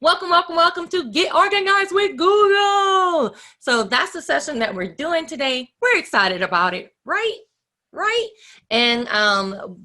Welcome, welcome, welcome to Get Organized with Google. So that's the session that we're doing today. We're excited about it, right? And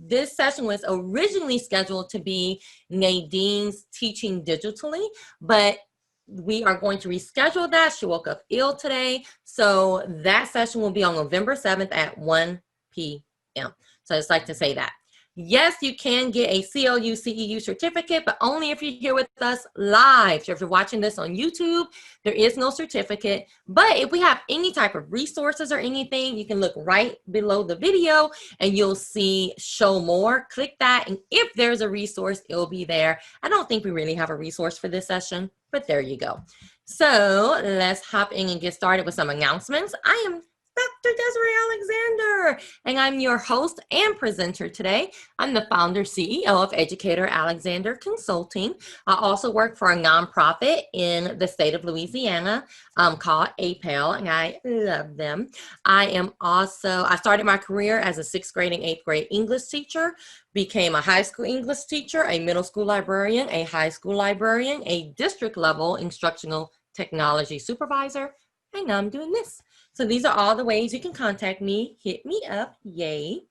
this session was originally scheduled to be Nadine's teaching digitally, but we are going to reschedule that. She woke up ill today. So that session will be on November 7th at 1 p.m. So I just like to say that. Yes, you can get a CLU CEU certificate, but only if you're here with us live. So if you're watching this on YouTube, there is no certificate. But if we have any type of resources or anything, you can look right below the video and you'll see show more. Click that. And if there's a resource, it'll be there. I don't think we really have a resource for this session, but there you go. So let's hop in and get started with some announcements. I am Dr. Desiree Alexander, and I'm your host and presenter today. I'm the founder CEO of Educator Alexander Consulting. I also work for a nonprofit in the state of Louisiana called APEL, and I love them. I started my career as a 6th grade and 8th grade English teacher, became a high school English teacher, a middle school librarian, a high school librarian, a district level instructional technology supervisor, and now I'm doing this. So these are all the ways you can contact me. Hit me up, yay.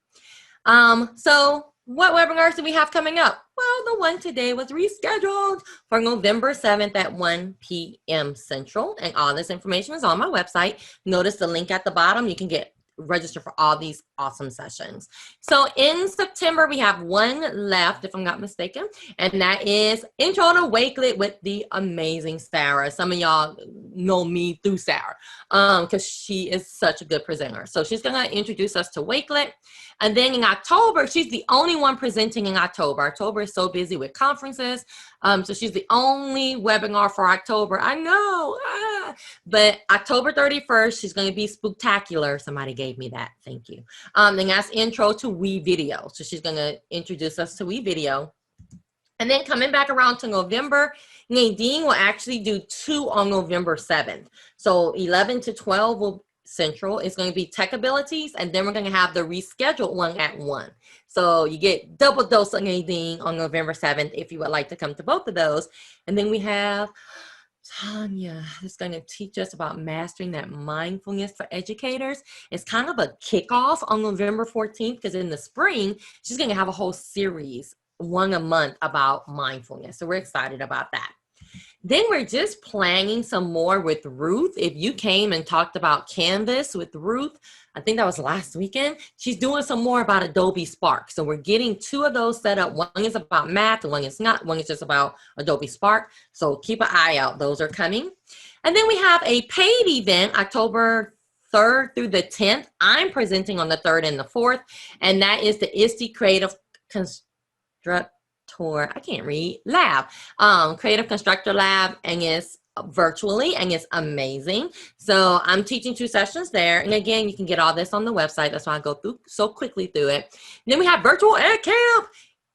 So what webinars do we have coming up? Well, the one today was rescheduled for November 7th at 1 p.m. Central, and all this information is on my website. Notice the link at the bottom. You can register for all these awesome sessions. So in September, we have one left, if I'm not mistaken, and that is Intro to Wakelet with the amazing Sarah. Some of y'all know me through Sarah because she is such a good presenter. So she's going to introduce us to Wakelet. And then in October, she's the only one presenting in October. October is so busy with conferences. So she's the only webinar for October. I know. But October 31st, she's going to be spooktacular. Somebody gave me that. Thank you. Then that's Intro to WeVideo. So she's going to introduce us to WeVideo. And then coming back around to November, Nadine will actually do 2 on November 7th. So 11 to 12 Central is going to be Tech Abilities, and then we're going to have the rescheduled one at 1. So you get double dose of Nadine on November 7th if you would like to come to both of those. And then we have Tanya is going to teach us about mastering that mindfulness for educators. It's kind of a kickoff on November 14th because in the spring, she's going to have a whole series, one a month, about mindfulness. So we're excited about that. Then we're just planning some more with Ruth. If you came and talked about Canvas with Ruth, I think that was last weekend, she's doing some more about Adobe Spark. So we're getting 2 of those set up. One is about math and one is not. One is just about Adobe Spark. So keep an eye out. Those are coming. And then we have a paid event, October 3rd through the 10th. I'm presenting on the 3rd and the 4th, and that is the ISTE Creative Constructor, I can't read, lab, Creative Constructor Lab, and it's virtually, and it's amazing. So I'm teaching 2 sessions there. And again, you can get all this on the website. That's why I go through so quickly through it. And then we have Virtual Ed Camp.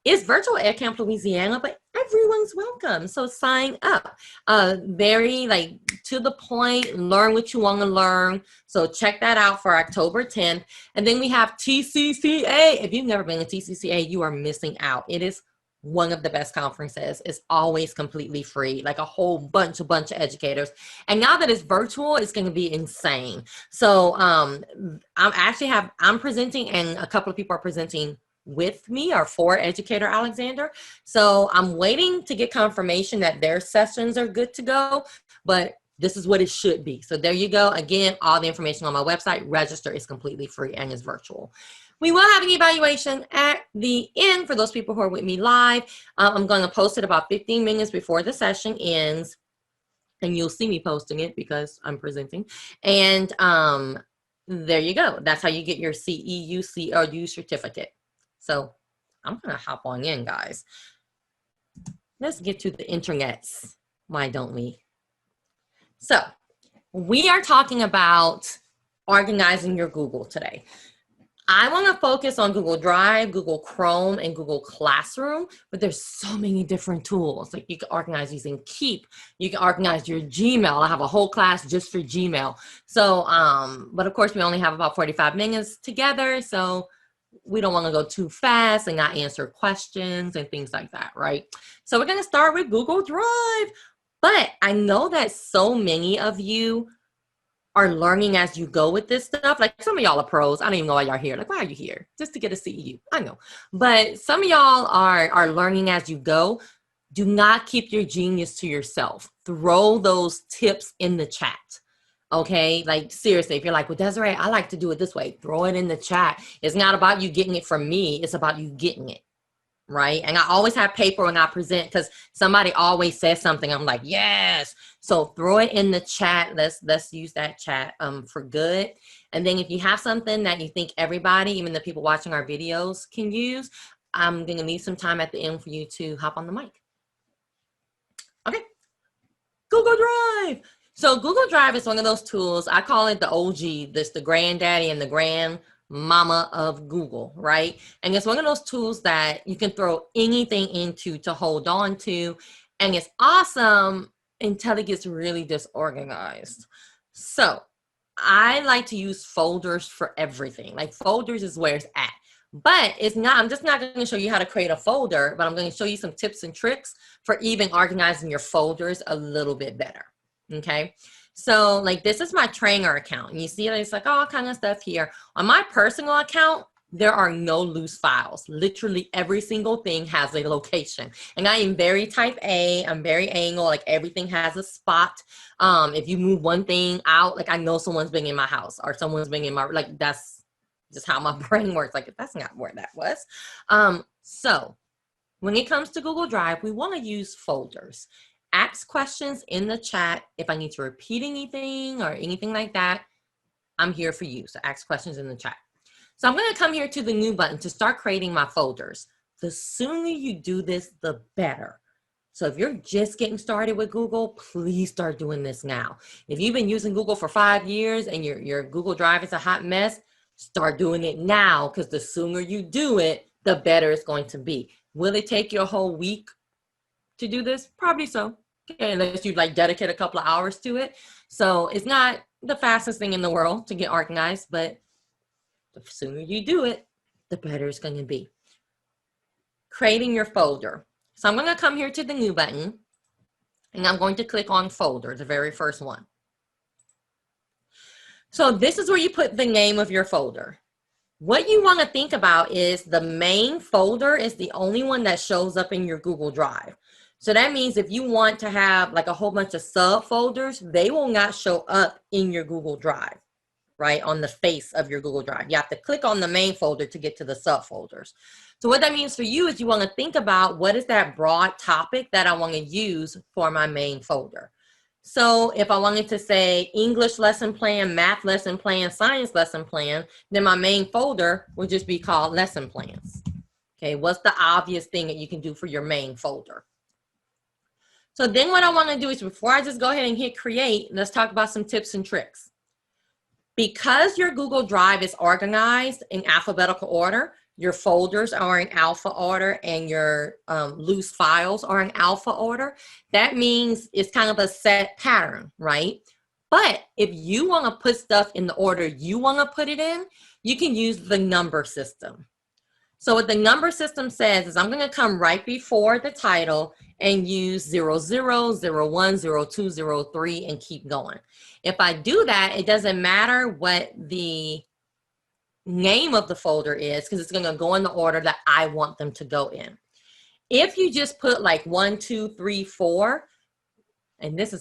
It's Virtual Ed Camp Louisiana, but everyone's welcome. So sign up. Very to the point, learn what you want to learn. So check that out for October 10th. And then we have TCCA. If you've never been to TCCA, you are missing out. It is one of the best conferences. Is always completely free, like a whole bunch of educators. And now that it's virtual, it's going to be insane. So I'm presenting, and a couple of people are presenting with me or for Educator Alexander. So I'm waiting to get confirmation that their sessions are good to go, but this is what it should be. So there you go. Again, all the information on my website. Register is completely free and is virtual. We will have an evaluation at the end for those people who are with me live. I'm going to post it about 15 minutes before the session ends, and you'll see me posting it because I'm presenting. And there you go. That's how you get your CEU CLU certificate. So I'm going to hop on in, guys. Let's get to the internets. Why don't we? So we are talking about organizing your Google today. I want to focus on Google Drive, Google Chrome, and Google Classroom, but there's so many different tools. Like you can organize using Keep. You can organize your Gmail. I have a whole class just for Gmail. So, but of course we only have about 45 minutes together. So we don't want to go too fast and not answer questions and things like that, right? So we're going to start with Google Drive. But I know that so many of you are learning as you go with this stuff. Like some of y'all are pros. I don't even know why y'all here. Like, why are you here? Just to get a CEU. I know. But some of y'all are learning as you go. Do not keep your genius to yourself. Throw those tips in the chat. Okay, like seriously, if you're like, well, Desiree, I like to do it this way, throw it in the chat. It's not about you getting it from me. It's about you getting it. Right. And I always have paper when I present because somebody always says something. I'm like, yes. So throw it in the chat. Let's use that chat for good. And then if you have something that you think everybody, even the people watching our videos, can use, I'm going to need some time at the end for you to hop on the mic. Okay. Google Drive. So Google Drive is one of those tools. I call it the OG, this the granddaddy and the grandmama of Google, right? And it's one of those tools that you can throw anything into to hold on to. And it's awesome until it gets really disorganized. So I like to use folders for everything. Like folders is where it's at. But it's not, I'm just not going to show you how to create a folder, but I'm going to show you some tips and tricks for even organizing your folders a little bit better. Okay. So like this is my trainer account. And you see it's like all kind of stuff here. On my personal account, there are no loose files. Literally every single thing has a location. And I am very type A. I'm very anal. Like everything has a spot. If you move one thing out, like I know someone's been in my house or someone's been in my, like that's just how my brain works. Like that's not where that was. So when it comes to Google Drive, we want to use folders. Ask questions in the chat. If I need to repeat anything or anything like that, I'm here for you. So ask questions in the chat. So I'm going to come here to the new button to start creating my folders. The sooner you do this, the better. So if you're just getting started with Google, please start doing this now. If you've been using Google for 5 years and your Google Drive is a hot mess, start doing it now, because the sooner you do it, the better it's going to be. Will it take you a whole week to do this? Probably so. Okay, unless you like dedicate a couple of hours to it. So it's not the fastest thing in the world to get organized, but the sooner you do it, the better it's going to be. Creating your folder. So I'm going to come here to the new button and I'm going to click on folder, the very first one. So this is where you put the name of your folder. What you want to think about is the main folder is the only one that shows up in your Google Drive. So that means if you want to have like a whole bunch of subfolders, they will not show up in your Google Drive, right? On the face of your Google Drive. You have to click on the main folder to get to the subfolders. So what that means for you is you want to think about what is that broad topic that I want to use for my main folder. So if I wanted to say English lesson plan, math lesson plan, science lesson plan, then my main folder would just be called lesson plans. Okay, what's the obvious thing that you can do for your main folder? So then what I want to do is before I just go ahead and hit create, let's talk about some tips and tricks. Because your Google Drive is organized in alphabetical order, your folders are in alpha order and your loose files are in alpha order. That means it's kind of a set pattern, right? But if you want to put stuff in the order you want to put it in, you can use the number system. So what the number system says is I'm going to come right before the title and use 00, 01, 02, 03 and keep going. If I do that, it doesn't matter what the name of the folder is because it's going to go in the order that I want them to go in. If you just put like 1, 2, 3, 4, and this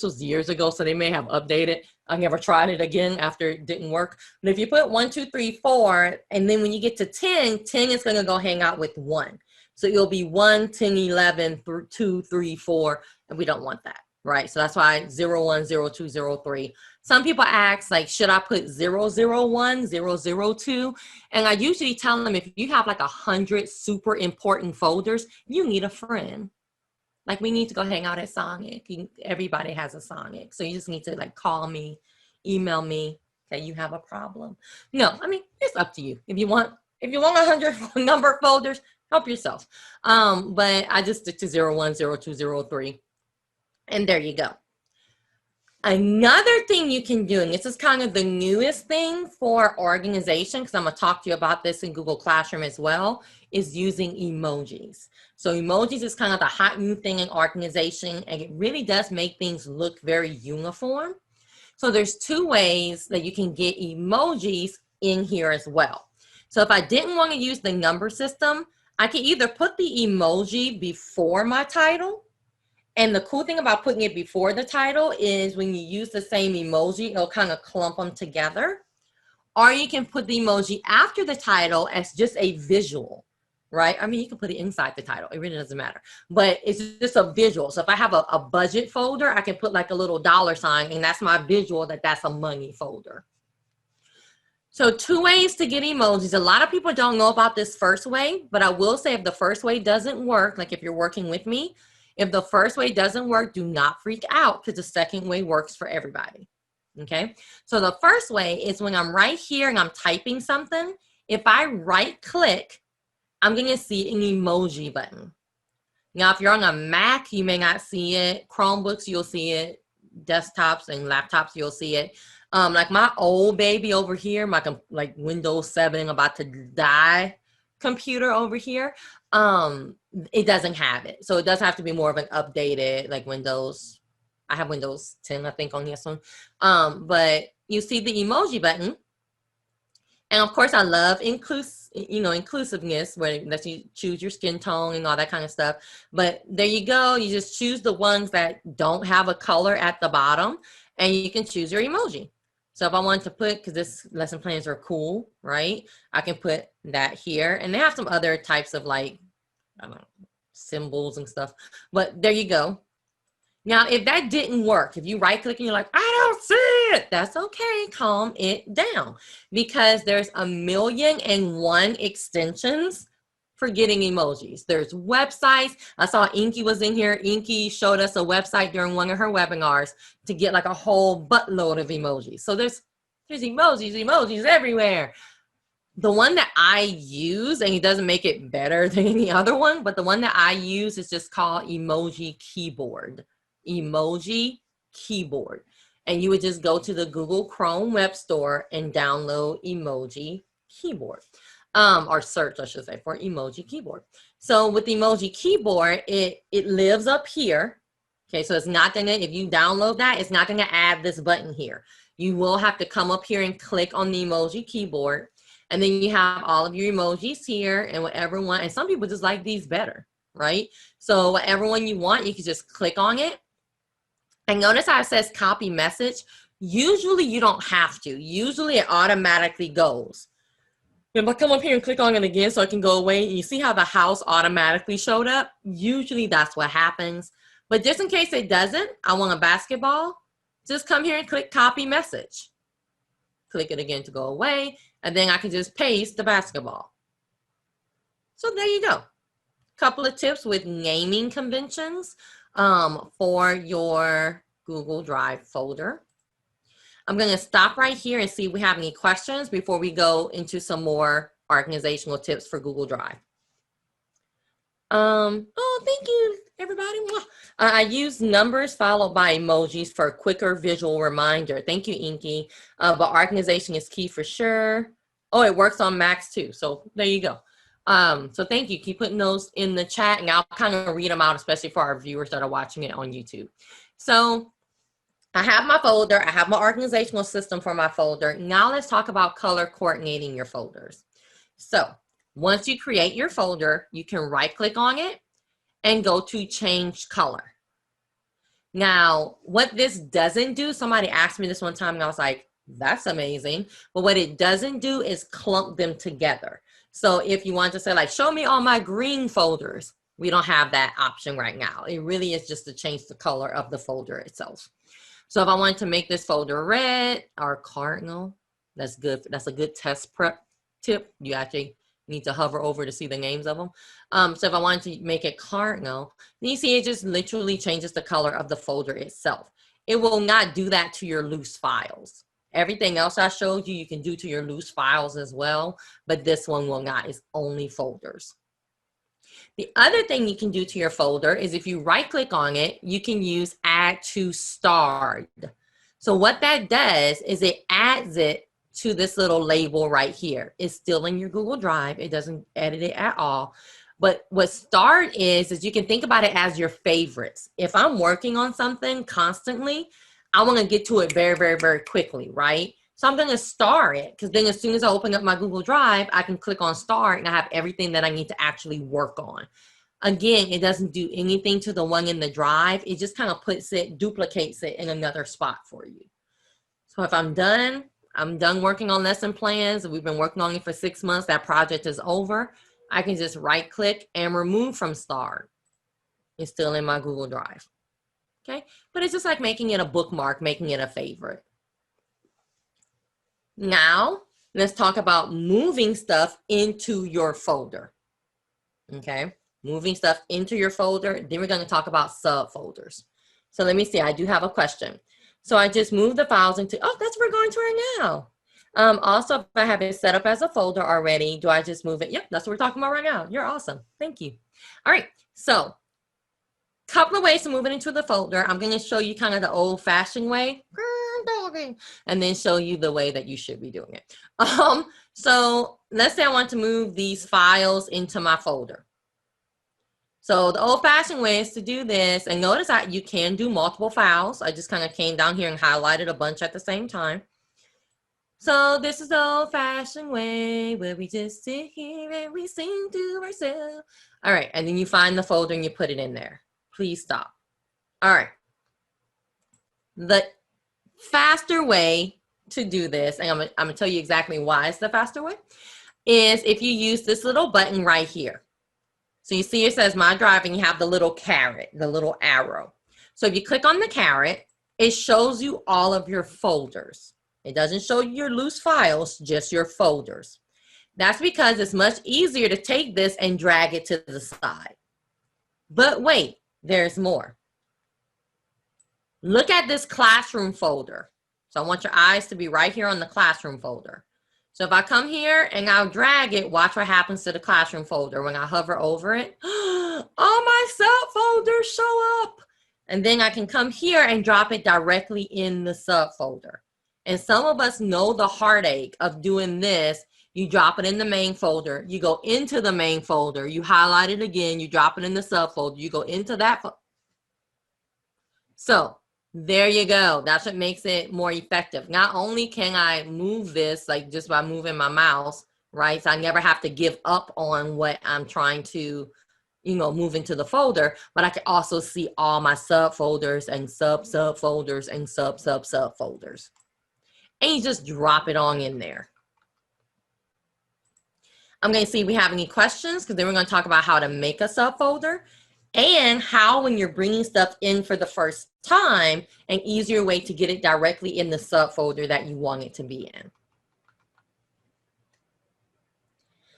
was years ago, so they may have updated. I never tried it again after it didn't work. But if you put 1, 2, 3, 4, and then when you get to 10, 10 is going to go hang out with 1. So it'll be 1, 10, 11, 2, 3, 4, and we don't want that, right? So that's why 01, 02, 03. Some people ask, like, should I put 001, 002? And I usually tell them if you have like 100 super important folders, you need a friend. Like we need to go hang out at Sonic. Everybody has a Sonic. So you just need to like call me, email me, say you have a problem. No, I mean, it's up to you. If you want 100 number folders, help yourself. But I just stick to 01, 02, 03. And there you go. Another thing you can do, and this is kind of the newest thing for organization, because I'm going to talk to you about this in Google Classroom as well, is using emojis. So emojis is kind of the hot new thing in organization, and it really does make things look very uniform. So there's two ways that you can get emojis in here as well. So if I didn't want to use the number system, I could either put the emoji before my title. And the cool thing about putting it before the title is when you use the same emoji, it'll kind of clump them together. Or you can put the emoji after the title as just a visual, right? I mean, you can put it inside the title. It really doesn't matter. But it's just a visual. So if I have a budget folder, I can put like a little $sign, and that's my visual that that's a money folder. So two ways to get emojis. A lot of people don't know about this first way, but I will say if the first way doesn't work, like if you're working with me, if the first way doesn't work, do not freak out because the second way works for everybody, okay? So the first way is when I'm right here and I'm typing something, if I right click, I'm gonna see an emoji button. Now, if you're on a Mac, you may not see it. Chromebooks, you'll see it. Desktops and laptops, you'll see it. Like my old baby over here, my like Windows 7 about to die computer over here, it doesn't have it. So it does have to be more of an updated, like Windows. I have Windows 10, I think, on this one. But you see the emoji button. And of course, I love inclusiveness, where it lets you choose your skin tone and all that kind of stuff. But there you go. You just choose the ones that don't have a color at the bottom, and you can choose your emoji. So if I wanted to put, because this lesson plans are cool, right? I can put that here. And they have some other types of like, I don't know, symbols and stuff. But there you go. Now, if that didn't work, if you right click and you're like, I don't see it, that's okay. Calm it down, because there's 1,000,001 extensions for getting emojis. There's websites. I saw Inky was in here. Inky showed us a website during one of her webinars to get like a whole buttload of emojis. So there's emojis everywhere. The one that I use, and it doesn't make it better than any other one, but the one that I use is just called Emoji Keyboard. Emoji Keyboard. And you would just go to the Google Chrome web store and download Emoji Keyboard. Or search, I should say, for Emoji Keyboard. So with Emoji Keyboard, it lives up here. Okay, so it's not gonna, if you download that, it's not gonna add this button here. You will have to come up here and click on the Emoji Keyboard. And then you have all of your emojis here and whatever one, and some people just like these better, right? So whatever one you want, you can just click on it. And notice how it says copy message. Usually you don't have to. Usually it automatically goes. If I come up here and click on it again so it can go away, you see how the house automatically showed up? Usually that's what happens. But just in case it doesn't, I want a basketball, just come here and click copy message. Click it again to go away, and then I can just paste the basketball. So there you go. Couple of tips with naming conventions for your Google Drive folder. I'm going to stop right here and see if we have any questions before we go into some more organizational tips for Google Drive. Oh, thank you, everybody. I use numbers followed by emojis for a quicker visual reminder. Thank you, Inky. But organization is key for sure. Oh, it works on Macs too. So there you go. So thank you. Keep putting those in the chat, and I'll kind of read them out, especially for our viewers that are watching it on YouTube. So I have my folder. I have my organizational system for my folder. Now let's talk about color coordinating your folders. So once you create your folder, you can right click on it and go to change color. Now, what this doesn't do, somebody asked me this one time and I was like, that's amazing. But what it doesn't do is clump them together. So if you want to say like, show me all my green folders, we don't have that option right now. It really is just to change the color of the folder itself. So if I wanted to make this folder red or cardinal, that's good. That's a good test prep tip. You actually need to hover over to see the names of them. So if I wanted to make it cardinal, you see it just literally changes the color of the folder itself. It will not do that to your loose files. Everything else I showed you, you can do to your loose files as well, but this one will not. It's only folders. The other thing you can do to your folder is if you right click on it, you can use add to starred. So what that does is it adds it to this little label right here. It's still in your Google Drive. It doesn't edit it at all. But what Start is you can think about it as your favorites. If I'm working on something constantly, I want to get to it very, very, very quickly, right? So I'm going to star it, because then as soon as I open up my Google Drive, I can click on Start and I have everything that I need to actually work on. Again, it doesn't do anything to the one in the drive. It just kind of puts it, duplicates it in another spot for you. So if I'm done working on lesson plans. We've been working on it for 6 months. That project is over. I can just right click and remove from Start. It's still in my Google Drive. Okay, but it's just like making it a bookmark, making it a favorite. Now, let's talk about moving stuff into your folder. Okay, moving stuff into your folder. Then we're going to talk about subfolders. So let me see, I do have a question. So I just moved the files into, oh, that's what we're going to right now. Also, if I have it set up as a folder already, do I just move it? Yep, that's what we're talking about right now. You're awesome. Thank you. All right, so couple of ways to move it into the folder. I'm going to show you kind of the old-fashioned way, and then show you the way that you should be doing it. So let's say I want to move these files into my folder. So the old-fashioned way is to do this, and notice that you can do multiple files. I just kind of came down here and highlighted a bunch at the same time. So this is the old-fashioned way where we just sit here and we sing to ourselves. All right, and then you find the folder and you put it in there. Please stop. All right. The faster way to do this, and I'm gonna tell you exactly why it's the faster way, is if you use this little button right here. So you see it says My Drive, and you have the little caret, the little arrow. So if you click on the caret, it shows you all of your folders. It doesn't show you your loose files, just your folders. That's because it's much easier to take this and drag it to the side. But wait, there's more. Look at this classroom folder. So I want your eyes to be right here on the classroom folder. So if I come here and I'll drag it, watch what happens to the classroom folder. When I hover over it, all my subfolders show up. And then I can come here and drop it directly in the subfolder. And some of us know the heartache of doing this. You drop it in the main folder, you go into the main folder, you highlight it again, you drop it in the subfolder, you go into that. So there you go. That's what makes it more effective. Not only can I move this like just by moving my mouse, right? So I never have to give up on what I'm trying to, move into the folder, but I can also see all my subfolders and subfolders and subfolders. And you just drop it on in there. I'm going to see if we have any questions, because then we're going to talk about how to make a subfolder and how, when you're bringing stuff in for the first time, an easier way to get it directly in the subfolder that you want it to be in.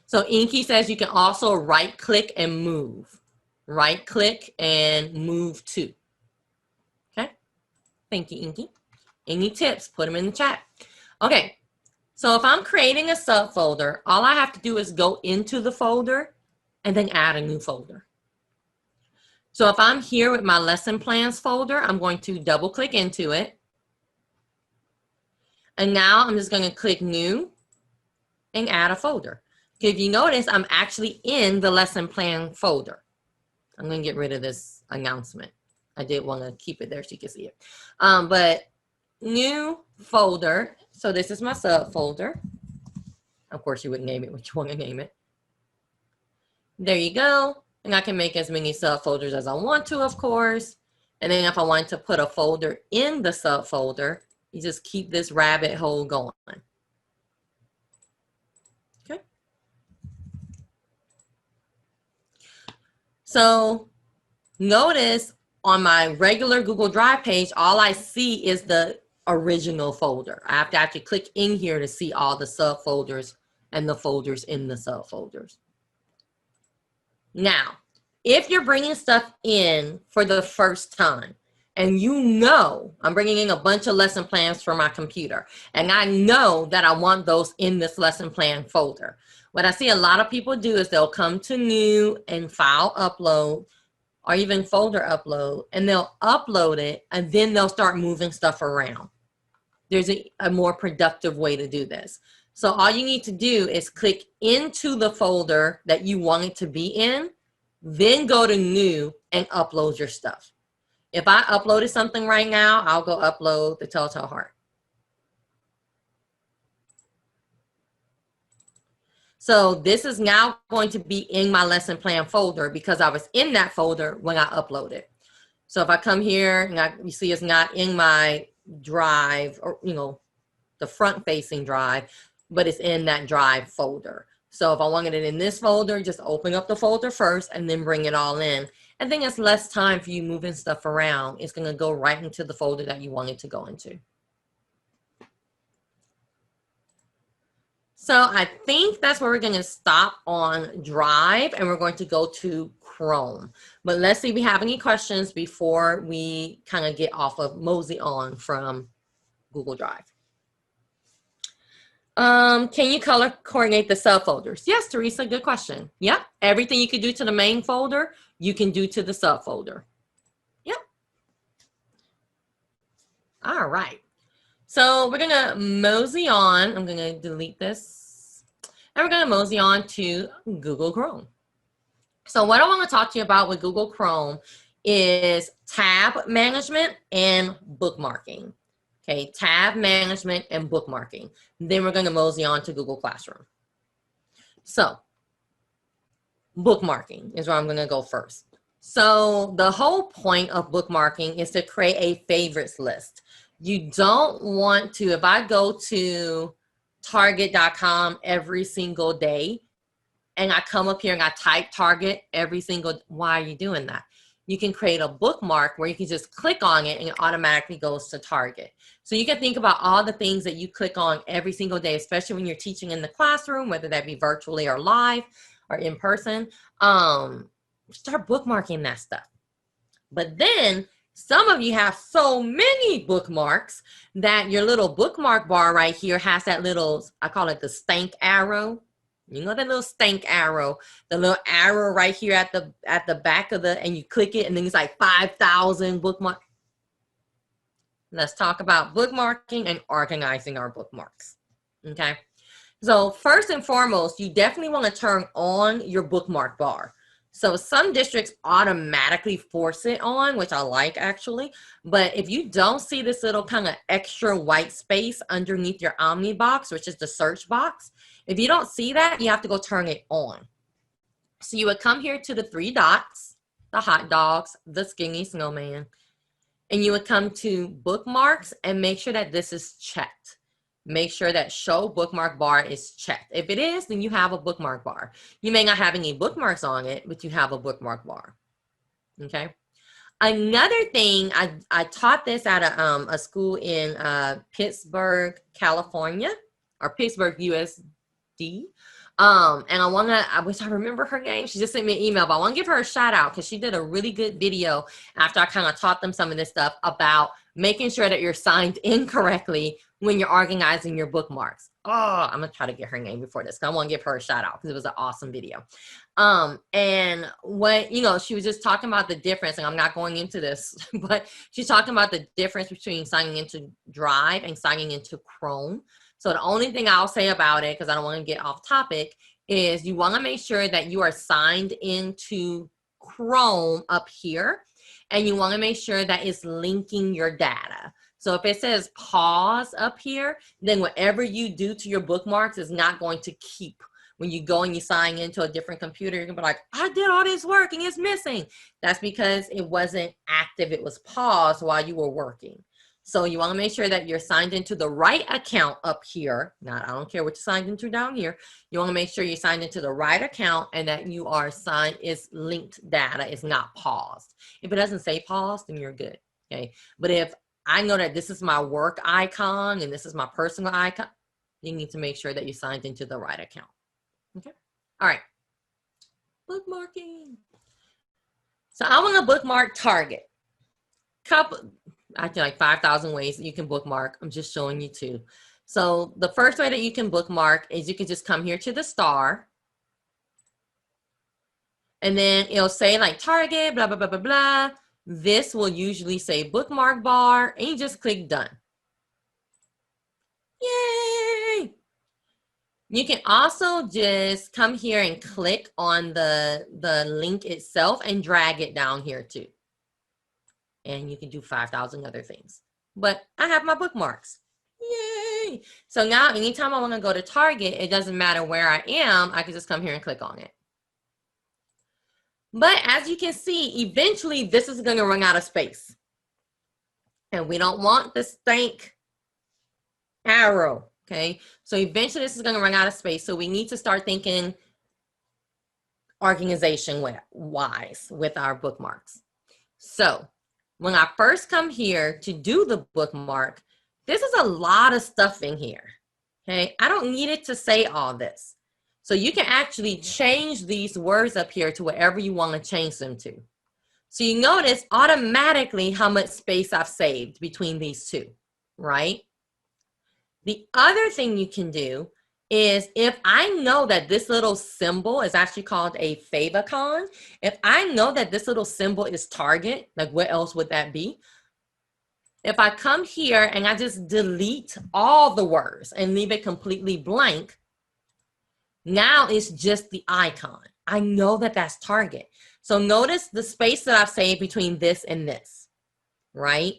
So Inky says you can also right click and move. Right click and move to. Okay. Thank you, Inky. Any tips? Put them in the chat. Okay. So if I'm creating a subfolder, all I have to do is go into the folder and then add a new folder. So if I'm here with my lesson plans folder, I'm going to double click into it. And now I'm just going to click new and add a folder. If you notice, I'm actually in the lesson plan folder. I'm going to get rid of this announcement. I did want to keep it there so you can see it. But new folder. So this is my subfolder. Of course, you would name it what you want to name it. There you go. And I can make as many subfolders as I want to, of course. And then if I want to put a folder in the subfolder, you just keep this rabbit hole going. Okay. So notice on my regular Google Drive page, all I see is the original folder. I have to actually click in here to see all the subfolders and the folders in the subfolders. Now, if you're bringing stuff in for the first time, and I'm bringing in a bunch of lesson plans for my computer, and I know that I want those in this lesson plan folder. What I see a lot of people do is they'll come to new and file upload, or even folder upload, and they'll upload it, and then they'll start moving stuff around. there's a more productive way to do this. So all you need to do is click into the folder that you want it to be in, then go to new and upload your stuff. If I uploaded something right now, I'll go upload the Telltale Heart. So this is now going to be in my lesson plan folder because I was in that folder when I uploaded. So if I come here and you see it's not in my drive, or the front facing drive, but it's in that drive folder. So if I wanted it in this folder, just open up the folder first and then bring it all in. I think it's less time for you moving stuff around. It's going to go right into the folder that you want it to go into. So I think that's where we're going to stop on Drive, and we're going to go to Chrome. But let's see if we have any questions before we kind of get off of mosey on from Google Drive. Can you color coordinate the subfolders? Yes, Teresa, good question. Yep, everything you can do to the main folder, you can do to the subfolder. Yep. All right. So we're going to mosey on. I'm going to delete this. And we're going to mosey on to Google Chrome. So what I want to talk to you about with Google Chrome is tab management and bookmarking. Okay, tab management and bookmarking. Then we're going to mosey on to Google Classroom. So bookmarking is where I'm going to go first. So the whole point of bookmarking is to create a favorites list. You don't want to, if I go to Target.com every single day and I come up here and I type Target every single, why are you doing that? You can create a bookmark where you can just click on it and it automatically goes to Target. So you can think about all the things that you click on every single day, especially when you're teaching in the classroom, whether that be virtually or live or in person. Start bookmarking that stuff. But then some of you have so many bookmarks that your little bookmark bar right here has that little, I call it the stank arrow. You know that little stank arrow, the little arrow right here at the back of and you click it and then it's like 5,000 bookmarks. Let's talk about bookmarking and organizing our bookmarks. Okay. So first and foremost, you definitely want to turn on your bookmark bar. So some districts automatically force it on, which I like actually. But if you don't see this little kind of extra white space underneath your Omni box, which is the search box, if you don't see that, you have to go turn it on. So you would come here to the 3 dots, the hot dogs, the skinny snowman, and you would come to bookmarks and make sure that this is checked. Make sure that show bookmark bar is checked. If it is, then you have a bookmark bar. You may not have any bookmarks on it, but you have a bookmark bar. Okay. Another thing, I taught this at a school in Pittsburgh, California, or Pittsburgh, USD. And I wish I remember her name. She just sent me an email, but I want to give her a shout out because she did a really good video after I kind of taught them some of this stuff about making sure that you're signed in correctly when you're organizing your bookmarks. Oh, I'm going to try to get her name before this because I want to give her a shout out because it was an awesome video. And what, she was just talking about the difference, and I'm not going into this, but she's talking about the difference between signing into Drive and signing into Chrome. So the only thing I'll say about it, because I don't want to get off topic, is you want to make sure that you are signed into Chrome up here, and you want to make sure that it's linking your data. So if it says pause up here, then whatever you do to your bookmarks is not going to keep. When you go and you sign into a different computer, you're going to be like, I did all this work and it's missing. That's because it wasn't active. It was paused while you were working. So you want to make sure that you're signed into the right account up here. Now, I don't care what you signed into down here. You want to make sure you're signed into the right account and that you are signed, is linked data, is not paused. If it doesn't say paused, then you're good. Okay. But if I know that this is my work icon and this is my personal icon, you need to make sure that you signed into the right account. Okay. All right. Bookmarking. So I want to bookmark Target. I feel like 5,000 ways that you can bookmark. I'm just showing you 2. So the first way that you can bookmark is you can just come here to the star. And then it'll say like Target, blah, blah, blah, blah, blah. This will usually say bookmark bar, and you just click done. Yay! You can also just come here and click on the link itself and drag it down here too. And you can do 5,000 other things. But I have my bookmarks. Yay! So now anytime I want to go to Target, it doesn't matter where I am, I can just come here and click on it. But as you can see, eventually this is going to run out of space. And we don't want the stank arrow, okay? So eventually this is going to run out of space. So we need to start thinking organization-wise with our bookmarks. So when I first come here to do the bookmark, this is a lot of stuff in here, okay? I don't need it to say all this. So you can actually change these words up here to whatever you want to change them to. So you notice automatically how much space I've saved between these two, right? The other thing you can do is if I know that this little symbol is actually called a favicon, if I know that this little symbol is Target, like what else would that be? If I come here and I just delete all the words and leave it completely blank, now it's just the icon. I know that that's Target. So notice the space that I've saved between this and this, right?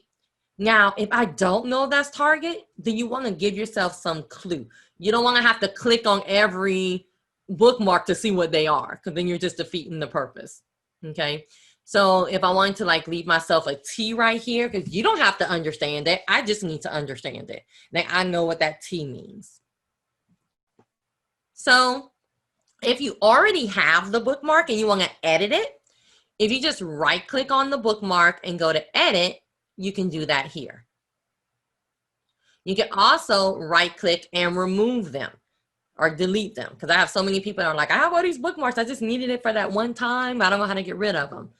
Now, if I don't know that's Target, then you want to give yourself some clue. You don't want to have to click on every bookmark to see what they are, because then you're just defeating the purpose, okay? So if I wanted to like leave myself a T right here, because you don't have to understand it, I just need to understand it. Like I know what that T means. So if you already have the bookmark and you want to edit it, if you just right click on the bookmark and go to edit, you can do that here. You can also right click and remove them or delete them, because I have so many people that are like, I have all these bookmarks, I just needed it for that one time, I don't know how to get rid of them.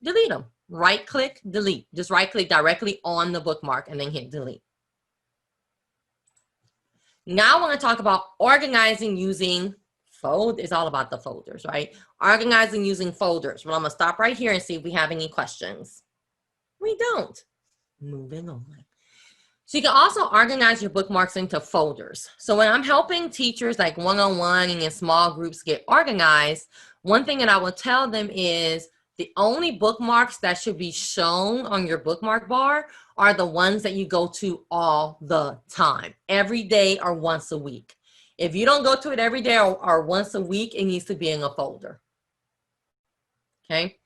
Delete them. Right click, delete. Just right click directly on the bookmark and then hit delete. Now I want to talk about organizing using it's all about the folders, right? Organizing using folders. Well, I'm going to stop right here and see if we have any questions. We don't. Moving on. So you can also organize your bookmarks into folders. So when I'm helping teachers like one-on-one and in small groups get organized, one thing that I will tell them is the only bookmarks that should be shown on your bookmark bar are the ones that you go to all the time, every day or once a week. If you don't go to it every day or once a week, it needs to be in a folder, okay?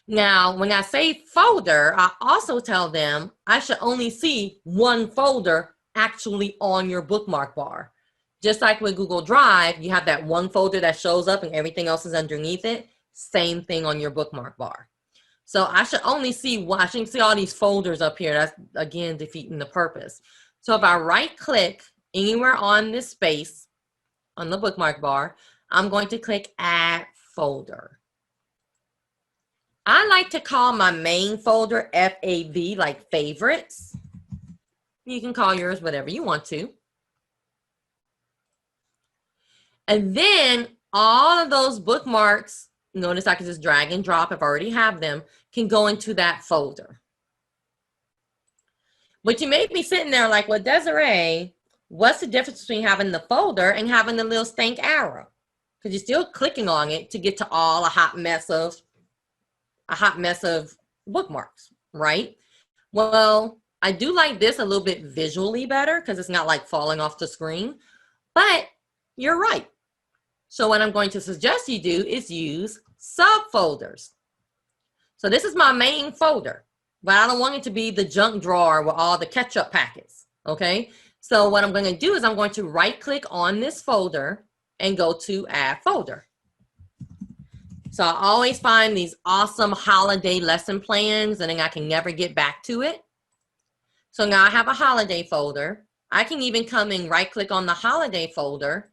Now, when I say folder, I also tell them I should only see one folder actually on your bookmark bar. Just like with Google Drive, you have that one folder that shows up and everything else is underneath it. Same thing on your bookmark bar. So I should only see one. I shouldn't see all these folders up here. That's, again, defeating the purpose. So if I right click anywhere on this space on the bookmark bar, I'm going to click Add Folder. I like to call my main folder FAV, like favorites. You can call yours whatever you want to. And then all of those bookmarks, notice I can just drag and drop if I already have them, can go into that folder. But you may be sitting there like, well, Desiree, what's the difference between having the folder and having the little stank arrow? Because you're still clicking on it to get to all a hot mess of bookmarks, right? Well, I do like this a little bit visually better because it's not like falling off the screen, but you're right. So what I'm going to suggest you do is use subfolders. So this is my main folder, but I don't want it to be the junk drawer with all the ketchup packets, okay? So what I'm going to do is I'm going to right click on this folder and go to Add Folder. So I always find these awesome holiday lesson plans and then I can never get back to it. So now I have a holiday folder. I can even come and right click on the holiday folder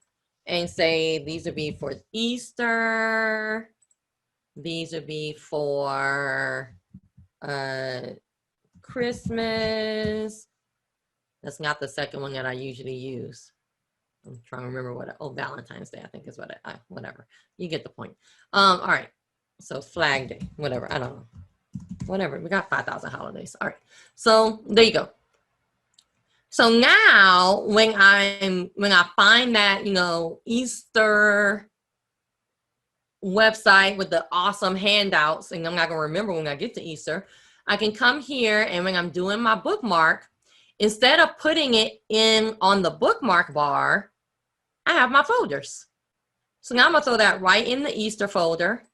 and say these would be for Easter. These would be for Christmas. That's not the second one that I usually use. I'm trying to remember what, Valentine's Day, I think is what whatever. You get the point. All right, so Flag Day, whatever, I don't know. Whatever, we got 5,000 holidays. All right, so there you go. So now when I find that, you know, Easter website with the awesome handouts, and I'm not gonna remember when I get to Easter, I can come here, and when I'm doing my bookmark, instead of putting it in on the bookmark bar, I have my folders. So now I'm gonna throw that right in the Easter folder.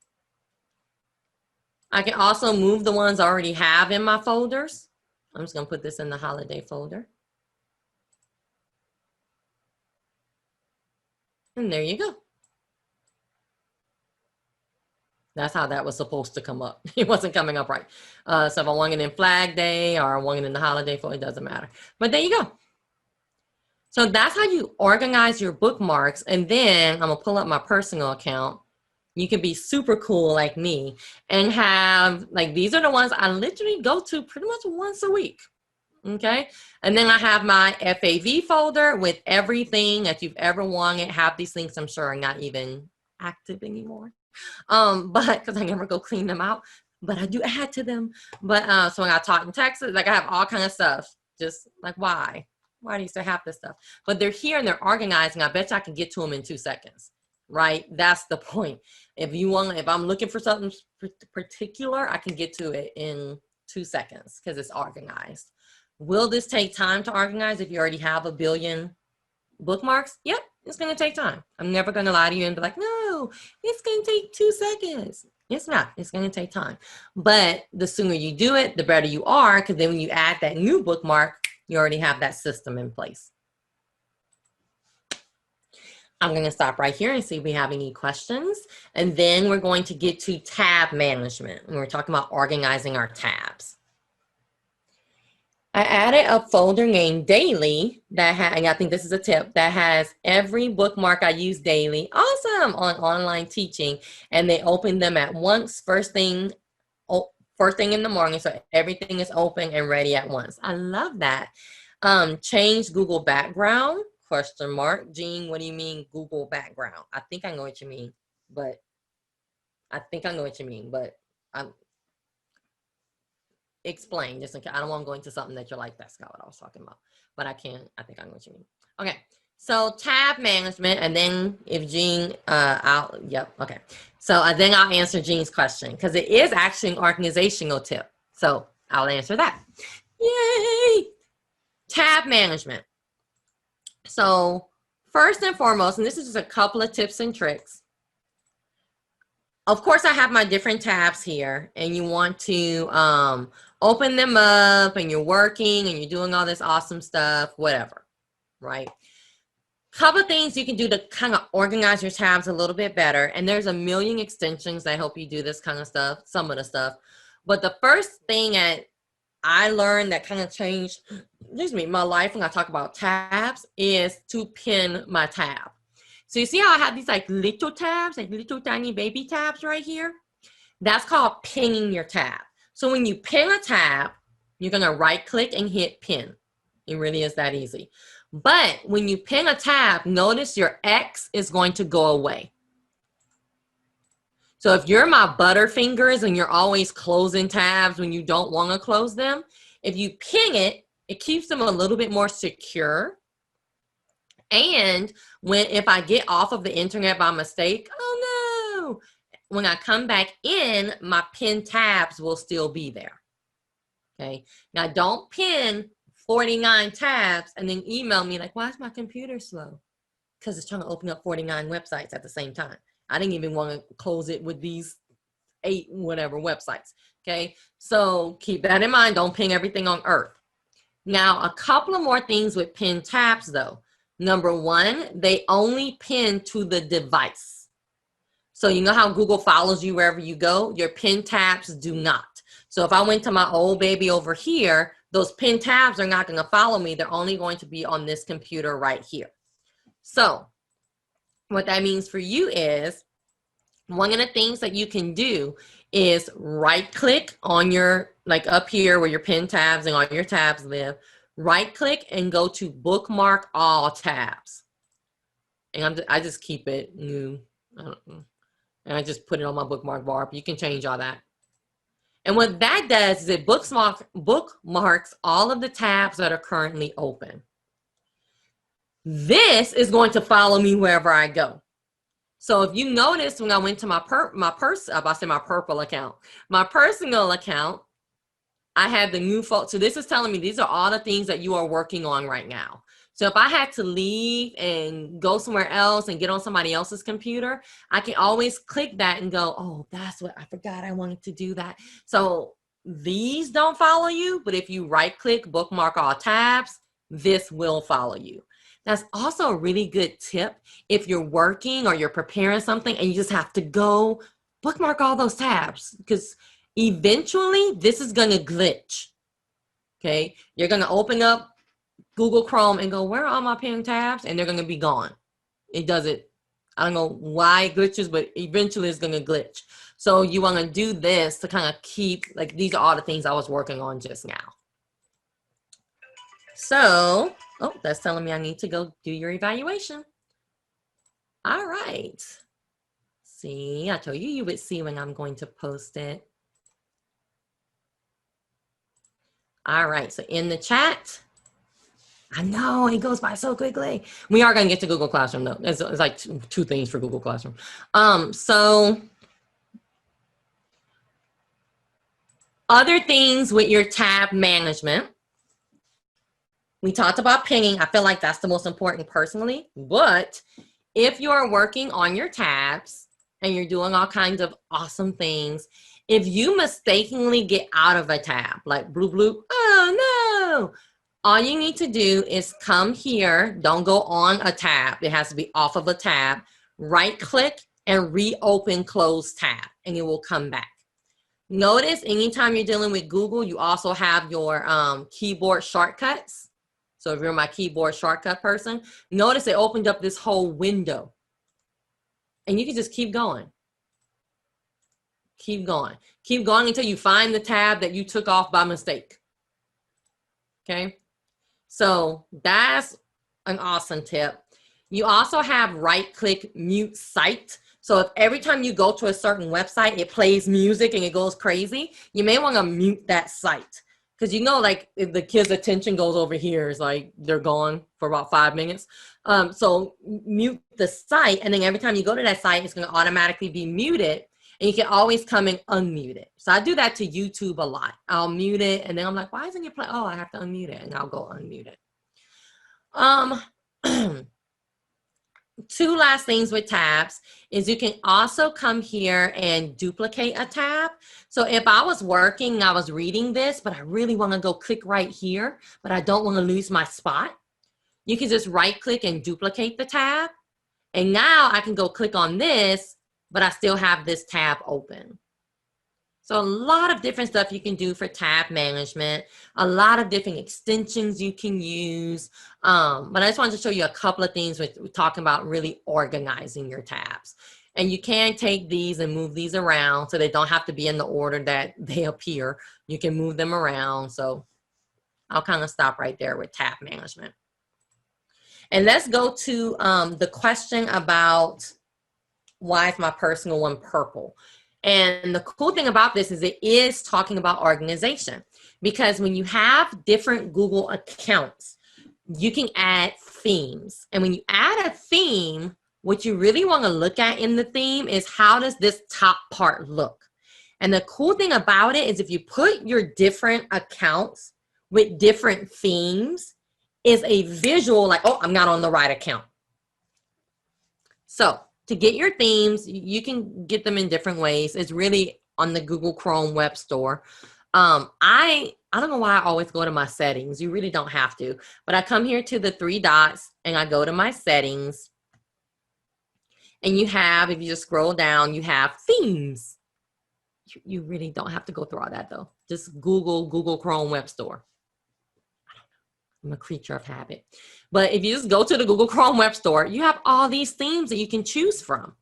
I can also move the ones I already have in my folders. I'm just gonna put this in the holiday folder. And there you go. That's how that was supposed to come up. It wasn't coming up right. So if I want it in Flag Day or I want it in the holiday folder, it doesn't matter. But there you go. So that's how you organize your bookmarks. And then I'm gonna pull up my personal account. You can be super cool like me and have, like, these are the ones I literally go to pretty much once a week. Okay. And then I have my FAV folder with everything that you've ever wanted. Half these things I'm sure are not even active anymore. But because I never go clean them out, but I do add to them. But so when I taught in Texas, like I have all kind of stuff. Just like, why do you still have this stuff? But they're here and they're organized, and I bet you I can get to them in 2 seconds. Right? That's the point. If I'm looking for something particular, I can get to it in 2 seconds because it's organized. Will this take time to organize if you already have a billion bookmarks? Yep, it's going to take time. I'm never going to lie to you and be like, no, it's going to take 2 seconds. It's not. It's going to take time. But the sooner you do it, the better you are, because then when you add that new bookmark, you already have that system in place. I'm going to stop right here and see if we have any questions. And then we're going to get to tab management. And we're talking about organizing our tabs. I added a folder named Daily that and I think this is a tip, that has every bookmark I use daily. Awesome, on online teaching. And they open them at once, first thing in the morning. So everything is open and ready at once. I love that. Change Google background, ? Jean, what do you mean Google background? I think I know what you mean, but explain just in case. I don't want to go into something that you're like, that's not what I was talking about, but I think I know what you mean. Okay, so tab management, and then if Jean, okay. So then I'll answer Jean's question because it is actually an organizational tip. So I'll answer that. Yay! Tab management. So first and foremost, and this is just a couple of tips and tricks. Of course, I have my different tabs here, and you want to open them up, and you're working, and you're doing all this awesome stuff, whatever, right? Couple of things you can do to kind of organize your tabs a little bit better, and there's a million extensions that help you do this kind of stuff, some of the stuff. But the first thing that I learned that kind of changed, my life when I talk about tabs is to pin my tab. So you see how I have these like little tabs, like little tiny baby tabs right here? That's called pinning your tab. So when you pin a tab, you're gonna right click and hit pin. It really is that easy. But when you pin a tab, notice your X is going to go away. So if you're my butterfingers and you're always closing tabs when you don't want to close them, if you pin it, it keeps them a little bit more secure. And if I get off of the internet by mistake, oh no, when I come back in, my pinned tabs will still be there. Okay, now don't pin 49 tabs and then email me like, why is my computer slow? Because it's trying to open up 49 websites at the same time. I didn't even want to close it with these 8 whatever websites. Okay, so keep that in mind. Don't ping everything on earth. Now, a couple of more things with pin tabs though. Number one, they only pin to the device. So you know how Google follows you wherever you go? Your pin tabs do not. So if I went to my old baby over here, those pin tabs are not going to follow me. They're only going to be on this computer right here. So what that means for you is, one of the things that you can do is right click on your, like up here where your pin tabs and all your tabs live, right click and go to bookmark all tabs. And I just keep it new. I don't know. And I just put it on my bookmark bar, but you can change all that. And what that does is it bookmarks all of the tabs that are currently open. This is going to follow me wherever I go. So if you notice, when I went to my purple account, my personal account, I had the new folder. So this is telling me these are all the things that you are working on right now. So if I had to leave and go somewhere else and get on somebody else's computer, I can always click that and go, oh, that's what I forgot. I wanted to do that. So these don't follow you, but if you right click, bookmark all tabs, this will follow you. That's also a really good tip if you're working or you're preparing something and you just have to go bookmark all those tabs, because eventually this is going to glitch. Okay, you're going to open up Google Chrome and go, where are all my pinned tabs? And they're going to be gone. It does it. I don't know why it glitches, but eventually it's going to glitch. So you want to do this to kind of keep, like, these are all the things I was working on just now. So, oh, that's telling me I need to go do your evaluation. All right. See, I told you you would see when I'm going to post it. All right, so in the chat, I know it goes by so quickly. We are going to get to Google Classroom though. It's like two things for Google Classroom. So other things with your tab management. We talked about pinning. I feel like that's the most important personally, but if you are working on your tabs and you're doing all kinds of awesome things, if you mistakenly get out of a tab, like blue, blue, oh no, all you need to do is come here. Don't go on a tab. It has to be off of a tab. Right click and reopen close tab and it will come back. Notice anytime you're dealing with Google, you also have your keyboard shortcuts. So if you're my keyboard shortcut person, notice it opened up this whole window and you can just keep going. Keep going. Keep going until you find the tab that you took off by mistake. Okay. So that's an awesome tip. You also have right click mute site. So if every time you go to a certain website, it plays music and it goes crazy, you may want to mute that site. Because you know, like if the kids' attention goes over here, it's like they're gone for about 5 minutes. So mute the site, and then every time you go to that site, it's going to automatically be muted, and you can always come and unmute it. So I do that to YouTube a lot. I'll mute it, and then I'm like, why isn't it playing? Oh, I have to unmute it, and I'll go unmute it. Two last things with tabs is you can also come here and duplicate a tab. So if I was working, I was reading this, but I really want to go click right here, but I don't want to lose my spot, you can just right click and duplicate the tab. And now I can go click on this, but I still have this tab open. So a lot of different stuff you can do for tab management, a lot of different extensions you can use. But I just wanted to show you a couple of things with talking about really organizing your tabs. And you can take these and move these around so they don't have to be in the order that they appear. You can move them around. So I'll kind of stop right there with tab management. And let's go to the question about why is my personal one purple? And the cool thing about this is it is talking about organization, because when you have different Google accounts, you can add themes. And when you add a theme, what you really want to look at in the theme is how does this top part look? And the cool thing about it is if you put your different accounts with different themes, is a visual like, oh, I'm not on the right account. So to get your themes, you can get them in different ways. It's really on the Google Chrome web store. I don't know why I always go to my settings. You really don't have to. But I come here to the 3 dots and I go to my settings. And you have, if you just scroll down, you have themes. You really don't have to go through all that though. Just Google Chrome web store. I'm a creature of habit. But if you just go to the Google Chrome web store, you have all these themes that you can choose from.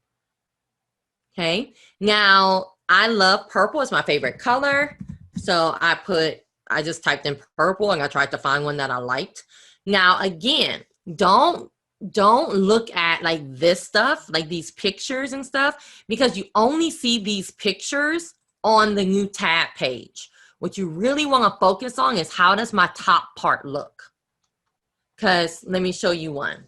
Okay. Now, I love purple. It's my favorite color. So I just typed in purple and I tried to find one that I liked. Now, again, don't look at like this stuff, like these pictures and stuff, because you only see these pictures on the new tab page. What you really want to focus on is how does my top part look? Because let me show you one.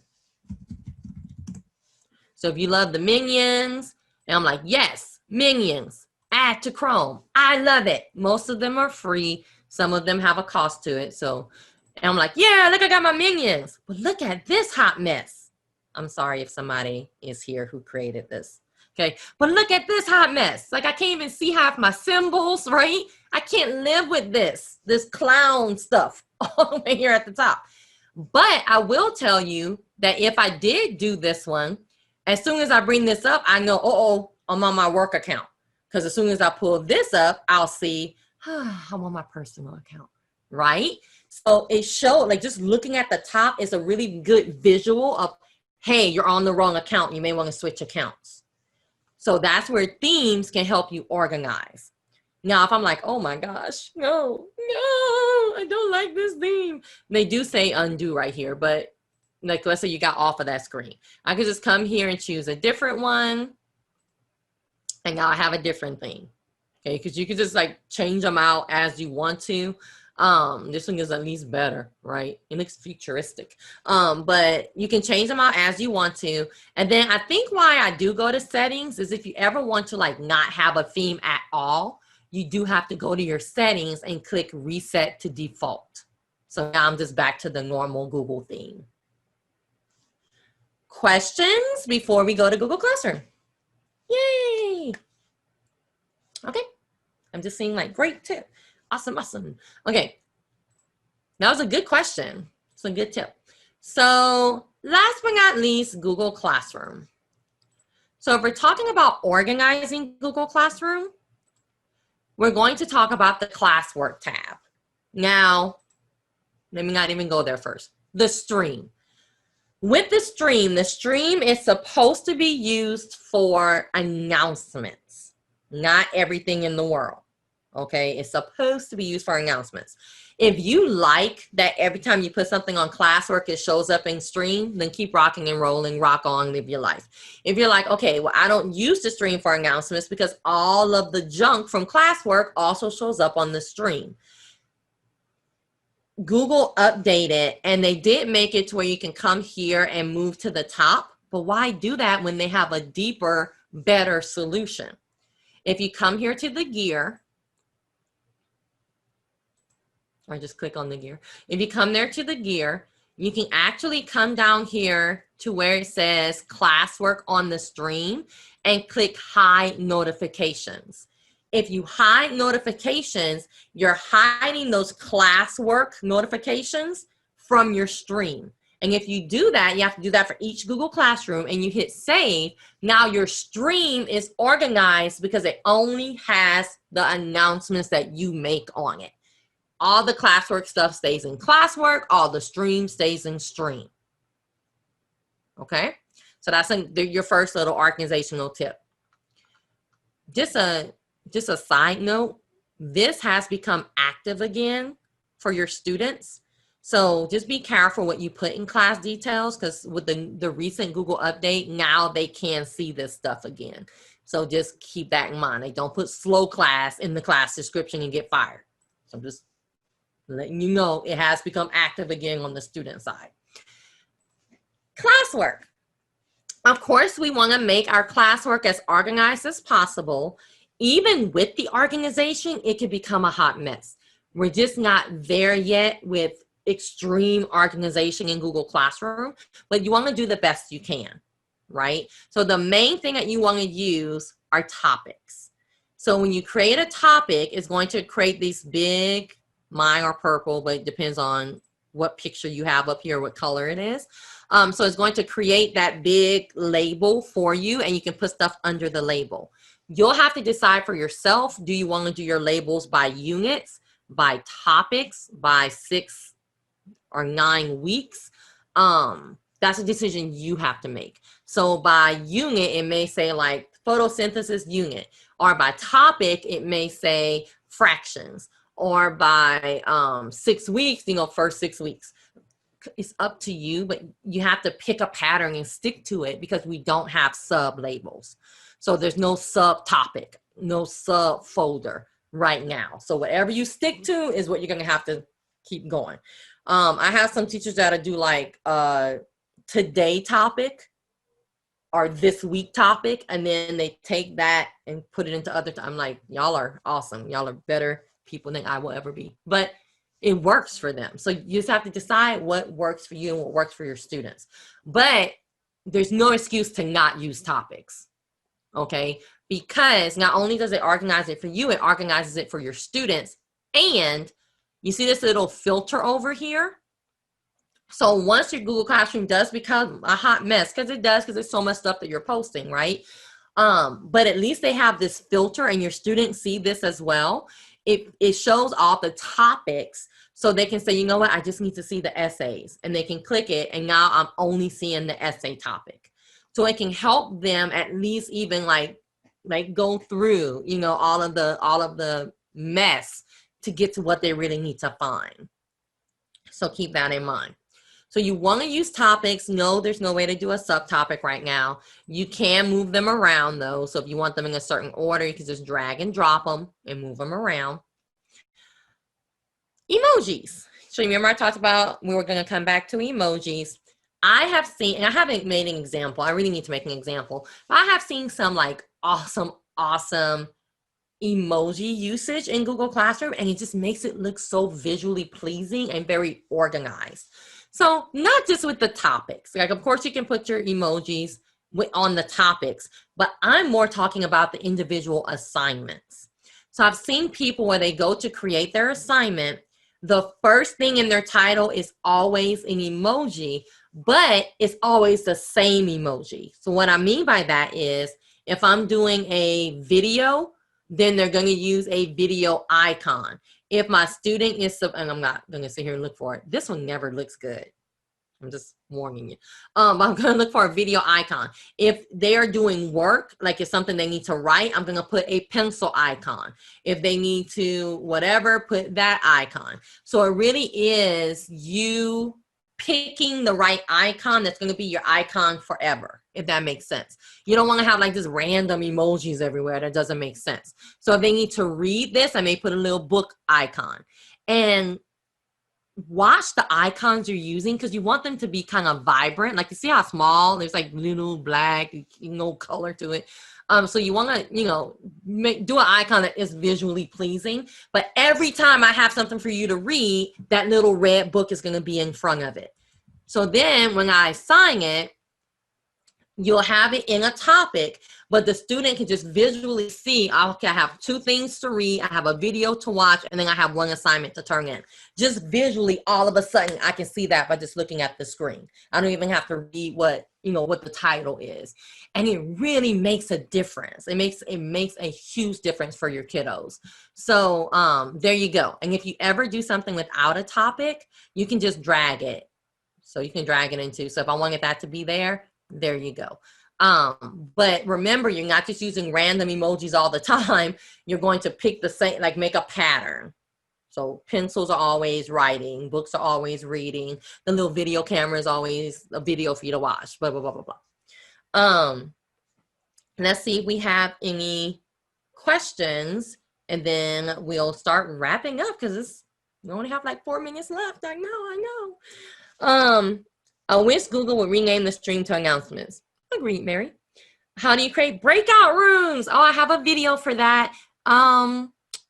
So if you love the Minions, and I'm like, yes, Minions, add to Chrome. I love it. Most of them are free. Some of them have a cost to it. So, and I'm like, yeah, look, I got my Minions. But look at this hot mess. I'm sorry if somebody is here who created this. Okay, but look at this hot mess. Like I can't even see half my symbols, right? I can't live with this clown stuff all the way here at the top. But I will tell you that if I did do this one, as soon as I bring this up, I know, oh, I'm on my work account. Because as soon as I pull this up, I'll see, I'm on my personal account, right? So it showed, like just looking at the top is a really good visual of, hey, you're on the wrong account. You may want to switch accounts. So that's where themes can help you organize. Now, if I'm like, oh my gosh, no, I don't like this theme. They do say undo right here, but like, let's say you got off of that screen. I could just come here and choose a different one. And now I have a different theme. Okay, because you can just like change them out as you want to. This one is at least better, right? It looks futuristic. But you can change them out as you want to. And then I think why I do go to settings is if you ever want to like not have a theme at all, you do have to go to your settings and click reset to default. So now I'm just back to the normal Google theme. Questions before we go to Google Classroom? Yay! Okay, I'm just seeing like great tip. Awesome. Okay, that was a good question. It's a good tip. So last but not least, Google Classroom. So if we're talking about organizing Google Classroom, we're going to talk about the Classwork tab. Now, let me not even go there first. The stream. With the stream is supposed to be used for announcements, not everything in the world. Okay, it's supposed to be used for announcements. If you like that every time you put something on Classwork, it shows up in stream, then keep rocking and rolling, rock on, live your life. If you're like, okay, well, I don't use the stream for announcements because all of the junk from Classwork also shows up on the stream. Google updated and they did make it to where you can come here and move to the top, but why do that when they have a deeper, better solution? If you come here to the gear, or just click on the gear. If you come there to the gear, you can actually come down here to where it says Classwork on the stream and click hide notifications. If you hide notifications, you're hiding those Classwork notifications from your stream. And if you do that, you have to do that for each Google Classroom and you hit save. Now your stream is organized because it only has the announcements that you make on it. All the Classwork stuff stays in Classwork. All the stream stays in stream. Okay? So that's your first little organizational tip. Just a side note, this has become active again for your students. So just be careful what you put in class details because with the recent Google update, now they can see this stuff again. So just keep that in mind. They don't put slow class in the class description and get fired. So I'm just letting you know it has become active again on the student side. Classwork. Of course, we want to make our classwork as organized as possible. Even with the organization, it can become a hot mess. We're just not there yet with extreme organization in Google Classroom, but you want to do the best you can, right? So the main thing that you want to use are topics. So when you create a topic, it's going to create these big, mine are purple, but it depends on what picture you have up here, what color it is. So it's going to create that big label for you and you can put stuff under the label. You'll have to decide for yourself, do you want to do your labels by units, by topics, by 6 or 9 weeks? That's a decision you have to make. So by unit, it may say like photosynthesis unit, or by topic, it may say fractions, or by 6 weeks, first 6 weeks. It's up to you, but you have to pick a pattern and stick to it because we don't have sub labels. So there's no subtopic, no subfolder right now. So whatever you stick to is what you're going to have to keep going. I have some teachers that do like today topic are this week topic, and then they take that and put it into other. I'm like, y'all are awesome. Y'all are better people than I will ever be. But it works for them. So you just have to decide what works for you and what works for your students. But there's no excuse to not use topics, okay? Because not only does it organize it for you, it organizes it for your students. And you see this little filter over here? So once your Google Classroom does become a hot mess, because it does, because there's so much stuff that you're posting, right? But at least they have this filter and your students see this as well. It shows all the topics, so they can say, you know what, I just need to see the essays, and they can click it, and now I'm only seeing the essay topic. So it can help them at least even like go through, you know, all of the mess to get to what they really need to find. So keep that in mind. So you want to use topics. No, there's no way to do a subtopic right now. You can move them around though. So if you want them in a certain order, you can just drag and drop them and move them around. Emojis. So remember I talked about we were going to come back to emojis. I have seen, and I haven't made an example. I really need to make an example. But I have seen some like awesome emoji usage in Google Classroom, and it just makes it look so visually pleasing and very organized. So not just with the topics, like of course you can put your emojis on the topics, but I'm more talking about the individual assignments. So I've seen people where they go to create their assignment, the first thing in their title is always an emoji, but it's always the same emoji. So what I mean by that is if I'm doing a video, then they're going to use a video icon. If my student is, and I'm not going to sit here and look for it. This one never looks good. I'm just warning you. I'm going to look for a video icon. If they are doing work, like it's something they need to write, I'm going to put a pencil icon. If they need to whatever, put that icon. So it really is you picking the right icon that's going to be your icon forever, if that makes sense. You don't want to have like this random emojis everywhere. That doesn't make sense. So if they need to read this, I may put a little book icon. And watch the icons you're using, because you want them to be kind of vibrant. Like you see how small, there's like little black, no color to it. So you want to, you know, do an icon that is visually pleasing. But every time I have something for you to read, that little red book is going to be in front of it. So then when I assign it, you'll have it in a topic, but the student can just visually see, okay, I have 2 things to read, I have a video to watch, and then I have 1 assignment to turn in. Just visually, all of a sudden, I can see that by just looking at the screen. I don't even have to read what the title is. And it really makes a difference. It makes a huge difference for your kiddos. So there you go. And if you ever do something without a topic, you can just drag it. So you can drag it into, so if I wanted that to be there you go. But remember, you're not just using random emojis all the time. You're going to pick the same, like make a pattern. So pencils are always writing, books are always reading, the little video camera is always a video for you to watch, blah, blah, blah, blah, blah. Let's see if we have any questions, and then we'll start wrapping up, because we only have like 4 minutes left. I know. I wish Google would rename the stream to announcements. Agreed, Mary. How do you create breakout rooms? Oh, I have a video for that.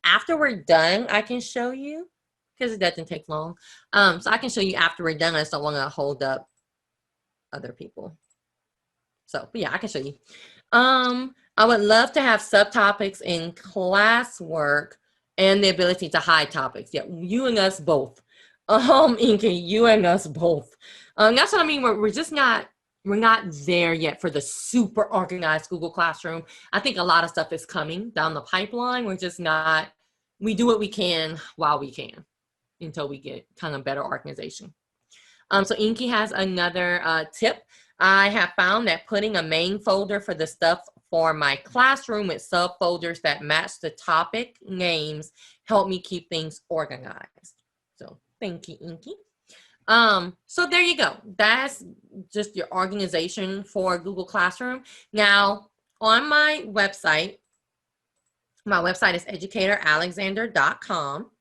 After we're done, I can show you, because it doesn't take long. So I can show you after we're done. I just don't want to hold up other people. So, but yeah, I can show you. I would love to have subtopics in Classwork and the ability to hide topics. Yeah, you and us both. Inky, you and us both. That's what I mean. We're just not, we're not there yet for the super organized Google Classroom. I think a lot of stuff is coming down the pipeline. We're just not, we do what we can while we can until we get kind of better organization. So Inky has another tip. I have found that putting a main folder for the stuff for my classroom with subfolders that match the topic names help me keep things organized. So thank you, Inky. So there you go. That's just your organization for Google Classroom. Now, on my website is educatoralexander.com.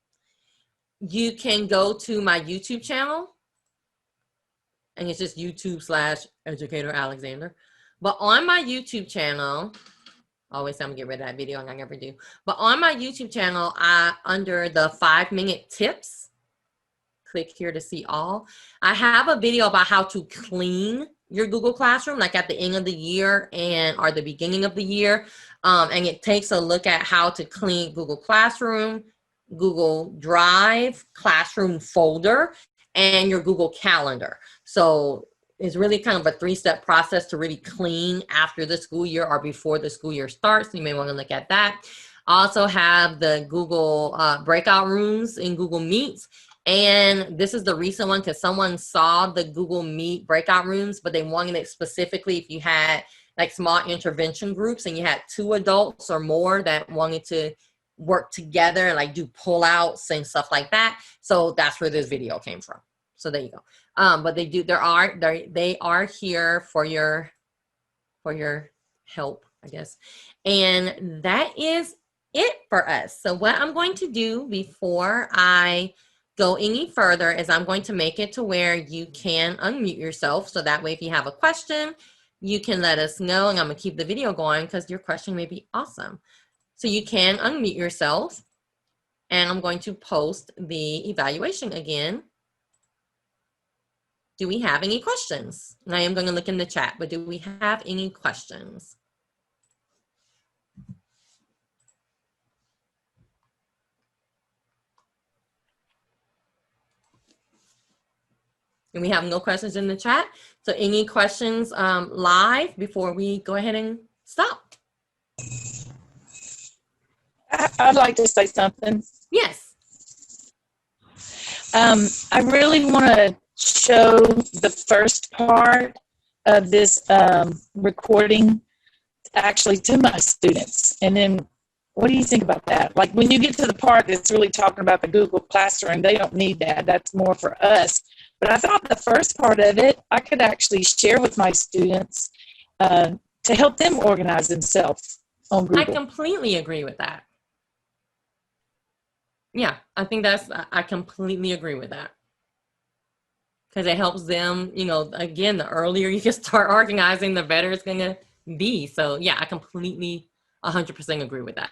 You can go to my YouTube channel, and it's just YouTube/Educator Alexander. But on my YouTube channel, always I'm gonna get rid of that video and I never do. But on my YouTube channel, under the 5-minute tips, click here to see all. I have a video about how to clean your Google Classroom, like at the end of the year or the beginning of the year. And it takes a look at how to clean Google Classroom, Google Drive, Classroom folder, and your Google Calendar. So it's really kind of a 3-step process to really clean after the school year or before the school year starts. You may want to look at that. I also have the Google Breakout Rooms in Google Meets. And this is the recent one because someone saw the Google Meet breakout rooms, but they wanted it specifically if you had like small intervention groups and you had 2 adults or more that wanted to work together and like do pullouts and stuff like that. So that's where this video came from. So there you go. But they are here for your help, I guess. And that is it for us. So what I'm going to do before I go any further is I'm going to make it to where you can unmute yourself. So that way, if you have a question, you can let us know, and I'm gonna keep the video going because your question may be awesome. So you can unmute yourself, and I'm going to post the evaluation again. Do we have any questions? And I am going to look in the chat, but do we have any questions? And we have no questions in the chat. So any questions live before we go ahead and stop? I'd like to say something. Yes. I really want to show the first part of this recording actually to my students. And then what do you think about that? Like when you get to the part that's really talking about the Google Classroom, they don't need that. That's more for us. But I thought the first part of it, I could actually share with my students to help them organize themselves on Google. I completely agree with that. Yeah, I completely agree with that. Because it helps them, you know, again, the earlier you can start organizing, the better it's going to be. So yeah, I completely 100% agree with that.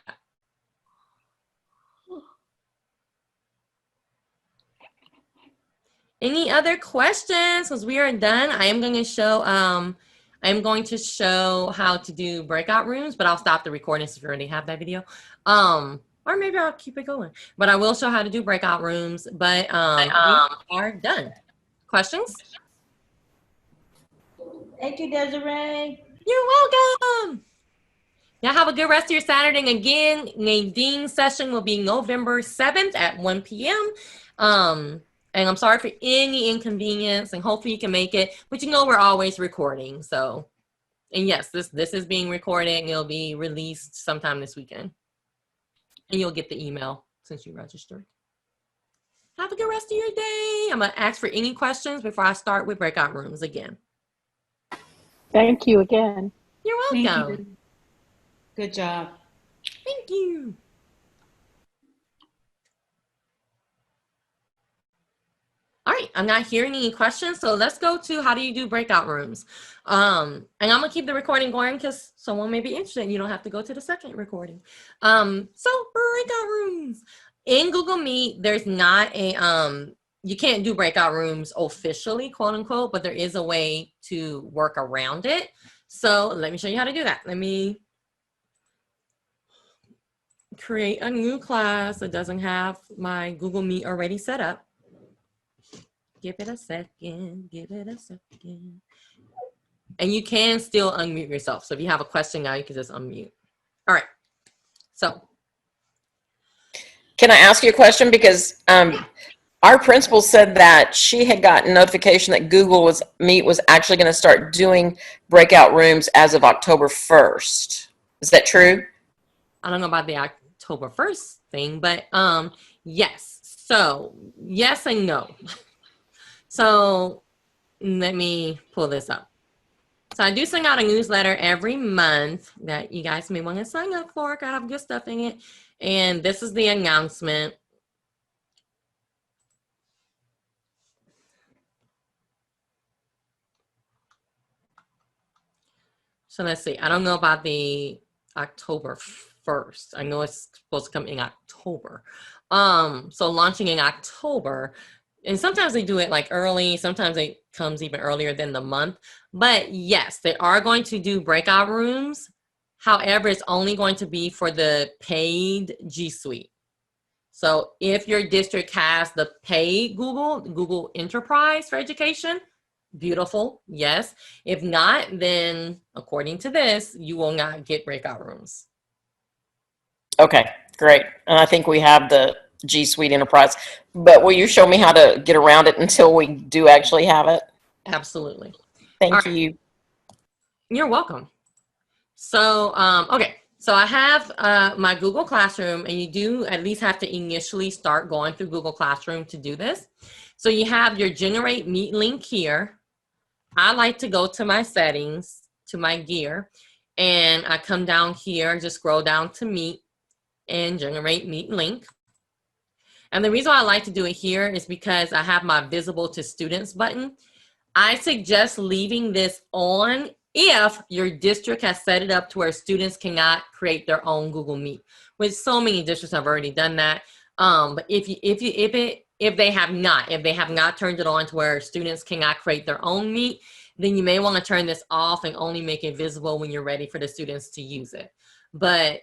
Any other questions? Because we are done. I am going to show how to do breakout rooms, but I'll stop the recording since we already have that video. Or maybe I'll keep it going. But I will show how to do breakout rooms. But we are done. Questions? Thank you, Desiree. You're welcome. Now have a good rest of your Saturday. And again, Nadine's session will be November 7th at 1 p.m. And I'm sorry for any inconvenience, and hopefully you can make it. But you know we're always recording. So, and yes, this is being recorded and it'll be released sometime this weekend. And you'll get the email since you registered. Have a good rest of your day. I'm going to ask for any questions before I start with breakout rooms again. Thank you again. You're welcome. Thank you. Good job. Thank you. All right, I'm not hearing any questions, so let's go to how do you do breakout rooms. And I'm gonna keep the recording going because someone may be interested and you don't have to go to the second recording. So breakout rooms. In Google Meet, there's not a, you can't do breakout rooms officially, quote unquote, but there is a way to work around it. So let me show you how to do that. Let me create a new class that doesn't have my Google Meet already set up. Give it a second, give it a second. And you can still unmute yourself. So if you have a question now, you can just unmute. All right, so. Can I ask you a question? Because our principal said that she had gotten notification that Google Meet was actually going to start doing breakout rooms as of October 1st. Is that true? I don't know about the October 1st thing, but yes. So yes and no. So let me pull this up. So I do send out a newsletter every month that you guys may want to sign up for. I have good stuff in it. And this is the announcement. So let's see. I don't know about the October 1st. I know it's supposed to come in October. So launching in October, and sometimes they do it like early, sometimes it comes even earlier than the month. But yes, they are going to do breakout rooms. However, it's only going to be for the paid G Suite. So if your district has the paid Google Enterprise for Education, beautiful, yes. If not, then according to this, you will not get breakout rooms. Okay, great. And I think we have the G Suite Enterprise, but will you show me how to get around it until we do actually have it? Absolutely. Thank All you. You're welcome. So, okay. So I have my Google Classroom, and you do at least have to initially start going through Google Classroom to do this. So you have your generate meet link here. I like to go to my settings, to my gear, and I come down here, just scroll down to meet and generate meet link. And the reason why I like to do it here is because I have my visible to students button. I suggest leaving this on if your district has set it up to where students cannot create their own Google Meet, which so many districts have already done that. But if they have not turned it on to where students cannot create their own Meet, then you may want to turn this off and only make it visible when you're ready for the students to use it. But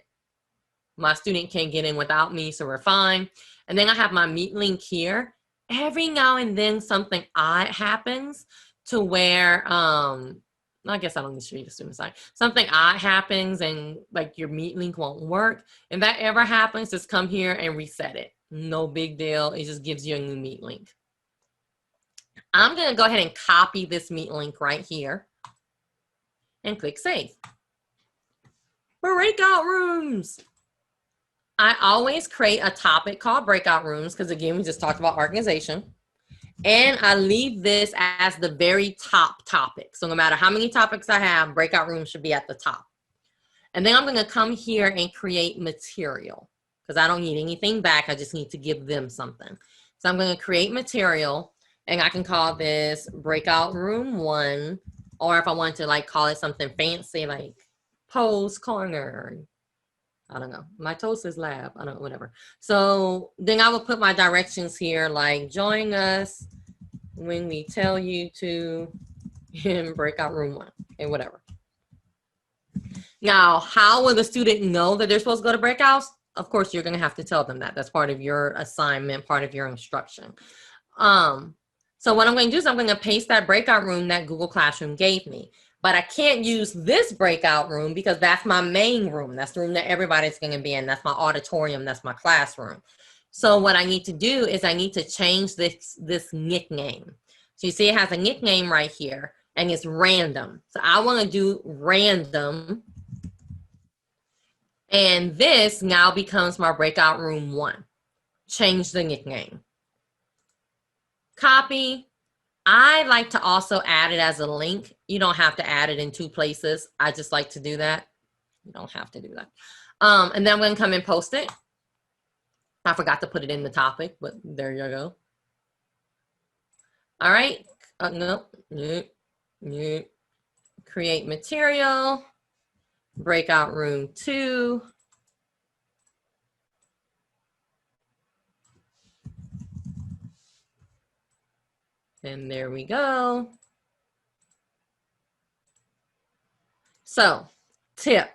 my student can't get in without me, so we're fine. And then I have my meet link here. Every now and then something odd happens to where, I guess I don't need to show you the student side. Something odd happens and like your meet link won't work. If that ever happens, just come here and reset it. No big deal. It just gives you a new meet link. I'm going to go ahead and copy this meet link right here and click save. Breakout rooms. I always create a topic called breakout rooms because again, we just talked about organization. And I leave this as the very top topic. So no matter how many topics I have, breakout rooms should be at the top. And then I'm going to come here and create material because I don't need anything back. I just need to give them something. So I'm going to create material and I can call this breakout room 1, or if I want to like call it something fancy like pose corner. I don't know. My toast is lab. I don't know, whatever. So then I will put my directions here, like join us when we tell you to in breakout room 1 and whatever. Now, how will the student know that they're supposed to go to breakouts? Of course, you're going to have to tell them that. That's part of your assignment, part of your instruction. So what I'm going to do is I'm going to paste that breakout room that Google Classroom gave me. But I can't use this breakout room because that's my main room. That's the room that everybody's going to be in. That's my auditorium. That's my classroom. So what I need to do is I need to change this nickname. So you see it has a nickname right here and it's random. So I want to do random. And this now becomes my breakout room 1. Change the nickname. Copy. I like to also add it as a link. You don't have to add it in 2 places. I just like to do that. You don't have to do that. And then I'm going to come and post it. I forgot to put it in the topic, but there you go. All right. No. Create material. Breakout room 2. And there we go. So, tip.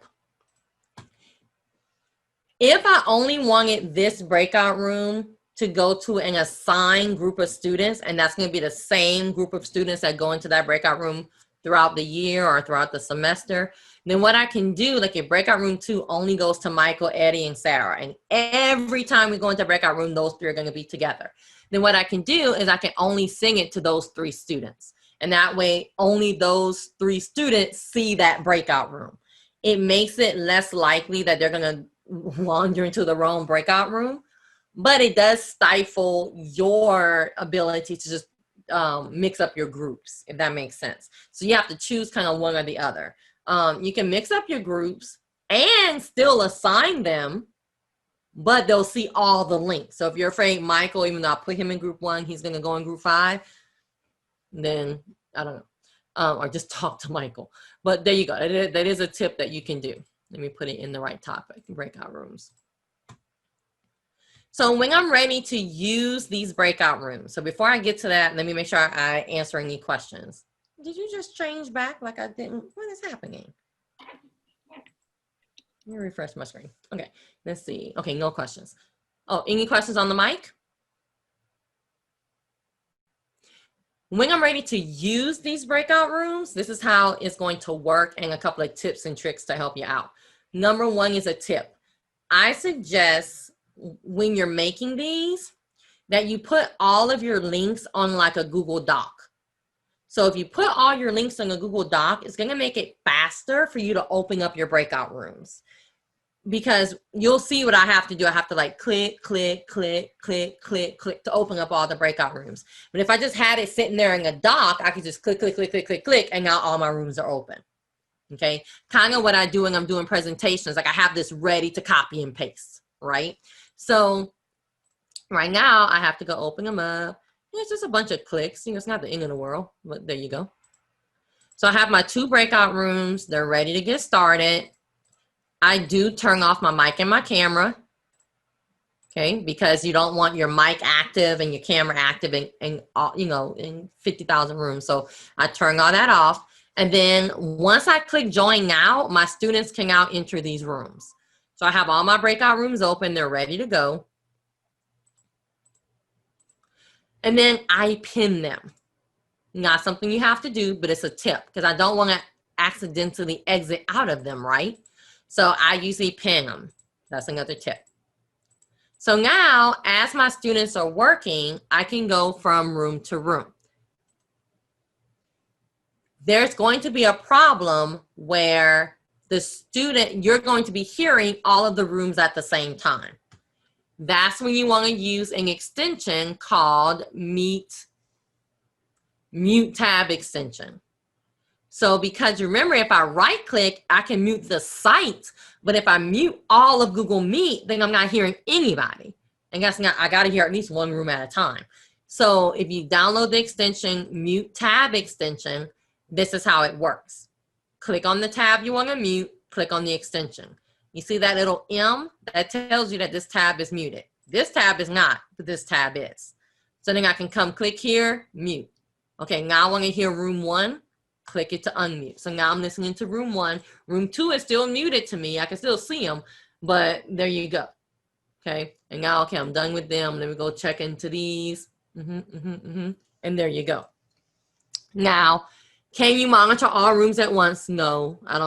If I only wanted this breakout room to go to an assigned group of students, and that's going to be the same group of students that go into that breakout room throughout the year or throughout the semester, then what I can do, like if breakout room 2 only goes to Michael, Eddie, and Sarah, and every time we go into breakout room, those 3 are going to be together. Then what I can do is I can only sing it to those 3 students. And that way, only those 3 students see that breakout room. It makes it less likely that they're going to wander into the wrong breakout room, but it does stifle your ability to just mix up your groups, if that makes sense. So you have to choose kind of one or the other. You can mix up your groups and still assign them, but they'll see all the links. So if you're afraid Michael, even though I put him in group 1, he's going to go in group 5, then I don't know. or just talk to Michael. But there you go. That is a tip that you can do. Let me put it in the right topic, breakout rooms. So when I'm ready to use these breakout rooms, so before I get to that, let me make sure I answer any questions. Did you just change back like I didn't? What is happening? Let me refresh my screen. Okay, let's see. Okay, no questions. Oh, any questions on the mic? When I'm ready to use these breakout rooms, this is how it's going to work and a couple of tips and tricks to help you out. Number one is a tip. I suggest when you're making these that you put all of your links on like a Google Doc. So if you put all your links on a Google Doc, it's going to make it faster for you to open up your breakout rooms. Because you'll see what I have to do. I have to like click, click, click, click, click, click to open up all the breakout rooms. But if I just had it sitting there in a doc, I could just click, click, click, click, click, click, and now all my rooms are open. Okay, kind of what I do when I'm doing presentations. Like I have this ready to copy and paste, right? So right now I have to go open them up. It's just a bunch of clicks. You know, it's not the end of the world, but there you go. So I have my 2 breakout rooms. They're ready to get started. I do turn off my mic and my camera, okay, because you don't want your mic active and your camera active in you know, in 50,000 rooms. So I turn all that off. And then once I click join now, my students can now enter these rooms. So I have all my breakout rooms open. They're ready to go. And then I pin them. Not something you have to do, but it's a tip because I don't want to accidentally exit out of them, right? So I usually pin them. That's another tip. So now, as my students are working, I can go from room to room. There's going to be a problem where the student, you're going to be hearing all of the rooms at the same time. That's when you want to use an extension called Mute Tab extension. So because remember, if I right click, I can mute the site, but if I mute all of Google Meet, then I'm not hearing anybody. And guess not, I gotta hear at least one room at a time. So if you download the extension, Mute Tab extension, this is how it works. Click on the tab you wanna mute, click on the extension. You see that little M? That tells you that this tab is muted. This tab is not, but this tab is. So then I can come click here, mute. Okay, now I wanna hear room 1. Click it to unmute. So now I'm listening to room 1. Room 2 is still muted to me. I can still see them, but there you go. Okay, and now, okay, I'm done with them. Let me go check into these. And there you go. Now, can you monitor all rooms at once? No, I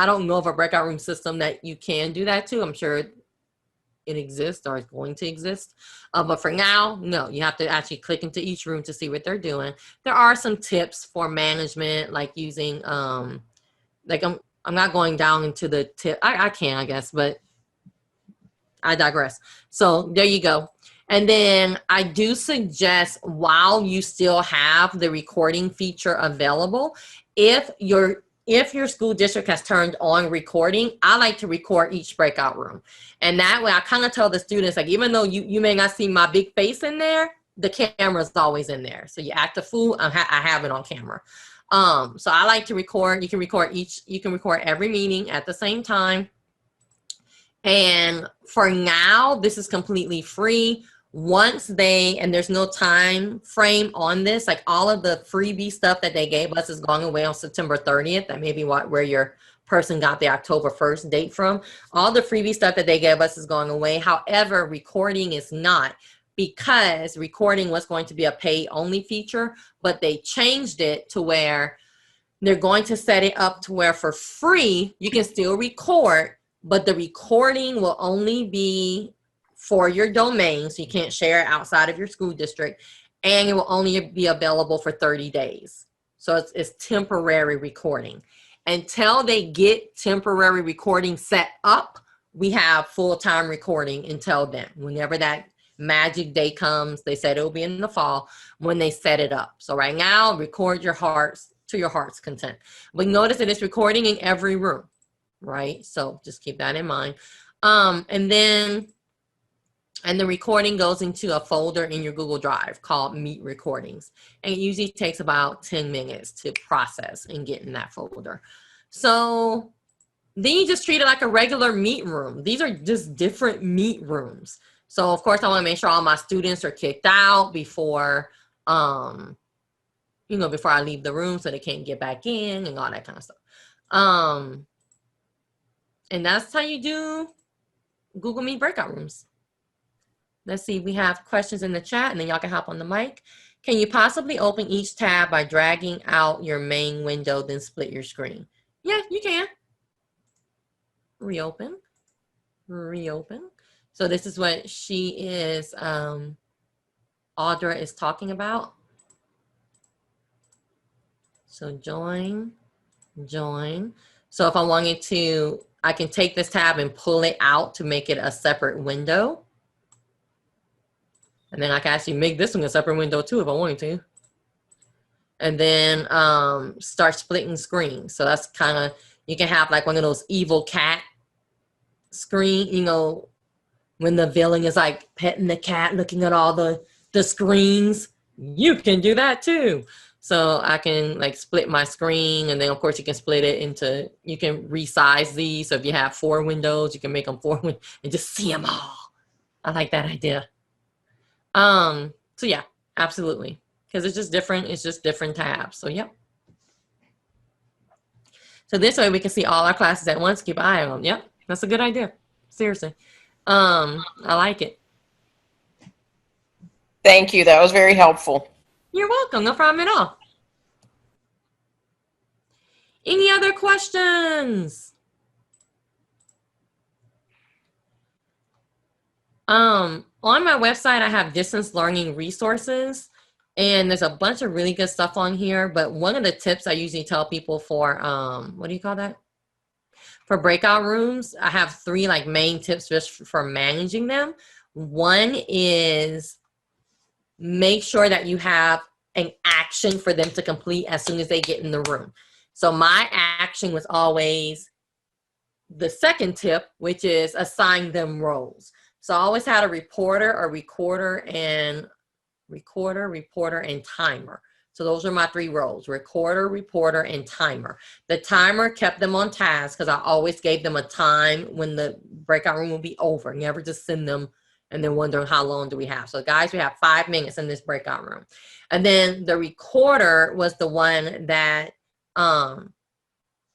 don't know of a breakout room system that you can do that to. I'm sure it exists or is going to exist. But for now, no, you have to actually click into each room to see what they're doing. There are some tips for management, like using, like I'm not going down into the tip. I can, I guess, but I digress. So there you go. And then I do suggest while you still have the recording feature available, if your school district has turned on recording, I like to record each breakout room. And that way I kind of tell the students, like, even though you may not see my big face in there, the camera's always in there. So you act a fool, I have it on camera. So I like to record. You can record every meeting at the same time. And for now, this is completely free. Once and there's no time frame on this, like all of the freebie stuff that they gave us is going away on September 30th. That may be where your person got the October 1st date from. All the freebie stuff that they gave us is going away. However, recording is not, because recording was going to be a pay only feature, but they changed it to where they're going to set it up to where for free, you can still record, but the recording will only be for your domain, so you can't share it outside of your school district, and it will only be available for 30 days. So it's temporary recording. Until they get temporary recording set up, we have full-time recording until then. Whenever that magic day comes, they said it'll be in the fall when they set it up. So right now, record your hearts to your heart's content. But notice that it's recording in every room, right? So just keep that in mind. And then And the recording goes into a folder in your Google Drive called Meet Recordings. And it usually takes about 10 minutes to process and get in that folder. So then you just treat it like a regular meet room. These are just different meet rooms. So of course I want to make sure all my students are kicked out before, before I leave the room so they can't get back in and all that kind of stuff. And that's how you do Google Meet breakout rooms. Let's see, we have questions in the chat and then y'all can hop on the mic. Can you possibly open each tab by dragging out your main window, then split your screen? Yeah, you can. Reopen. So this is what she is, Audra is talking about. So join. So if I wanted to, I can take this tab and pull it out to make it a separate window. And then I can actually make this one a separate window too if I wanted to. And then start splitting screens. So that's kind of, you can have like one of those evil cat screen, when the villain is like petting the cat, looking at all the screens. You can do that too. So I can like split my screen, and then of course you can split it into, you can resize these. So if you have 4 windows, you can make them 4 and just see them all. I like that idea. So yeah, absolutely. Because it's just different tabs. So yep. So this way we can see all our classes at once, keep an eye on them. Yep, that's a good idea. Seriously. I like it. Thank you. That was very helpful. You're welcome. No problem at all. Any other questions? On my website, I have distance learning resources, and there's a bunch of really good stuff on here. But one of the tips I usually tell people for, what do you call that? For breakout rooms, I have 3 like main tips just for managing them. One is make sure that you have an action for them to complete as soon as they get in the room. So my action was always the second tip, which is assign them roles. So I always had a reporter, a recorder, and timer. So those are my 3 roles: recorder, reporter, and timer. The timer kept them on task because I always gave them a time when the breakout room will be over. Never just send them and then wondering how long do we have. So guys, we have 5 minutes in this breakout room. And then the recorder was the one that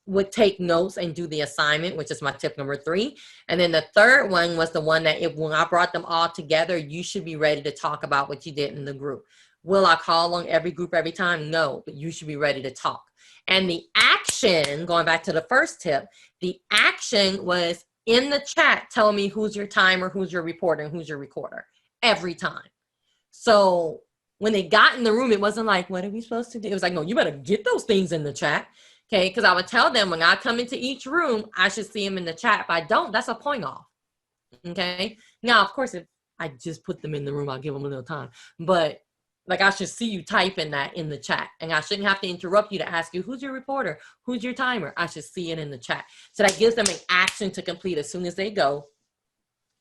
would take notes and do the assignment, which is my tip number 3. And then the third one was the one that when I brought them all together, you should be ready to talk about what you did in the group. Will I call on every group every time? No, but you should be ready to talk. And the action, going back to the first tip, the action was in the chat telling me who's your timer, who's your reporter, and who's your recorder every time. So when they got in the room, it wasn't like, what are we supposed to do? It was like, no, you better get those things in the chat. Okay, because I would tell them when I come into each room, I should see them in the chat. If I don't, that's a point off. Okay. Now, of course, if I just put them in the room, I'll give them a little time. But like, I should see you typing that in the chat, and I shouldn't have to interrupt you to ask you, who's your reporter? Who's your timer? I should see it in the chat. So that gives them an action to complete as soon as they go.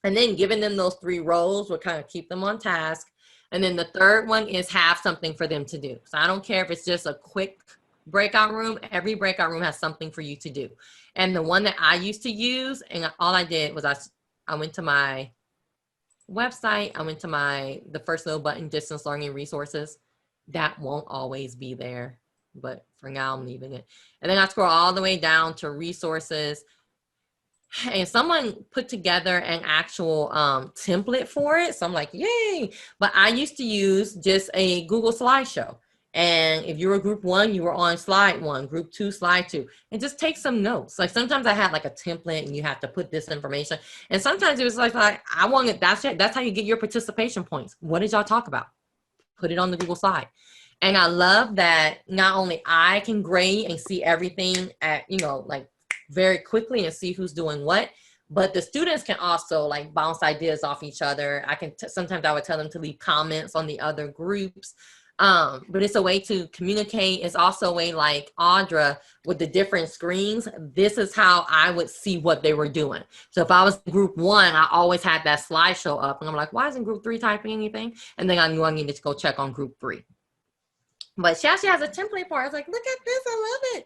And then giving them those 3 roles will kind of keep them on task. And then the third one is have something for them to do. So I don't care if it's just a quick breakout room. Every breakout room has something for you to do. And the one that I used to use, and all I did was I went to my website, I went to the first little button, distance learning resources. That won't always be there, but for now I'm leaving it. And then I scroll all the way down to resources, and someone put together an actual template for it. So I'm like, yay. But I used to use just a Google slideshow. And if you were group 1, you were on slide 1, group 2, slide 2, and just take some notes. Like sometimes I had like a template and you have to put this information. And sometimes it was like I wanted, that's how you get your participation points. What did y'all talk about? Put it on the Google slide. And I love that not only I can grade and see everything at, like very quickly and see who's doing what, but the students can also like bounce ideas off each other. Sometimes I would tell them to leave comments on the other groups. But it's a way to communicate. It's also a way, like Audra, with the different screens. This is how I would see what they were doing. So if I was in group 1, I always had that slideshow up, and I'm like, why isn't group 3 typing anything? And then I knew I needed to go check on group 3. But she actually has a template for it. I was like, look at this, I love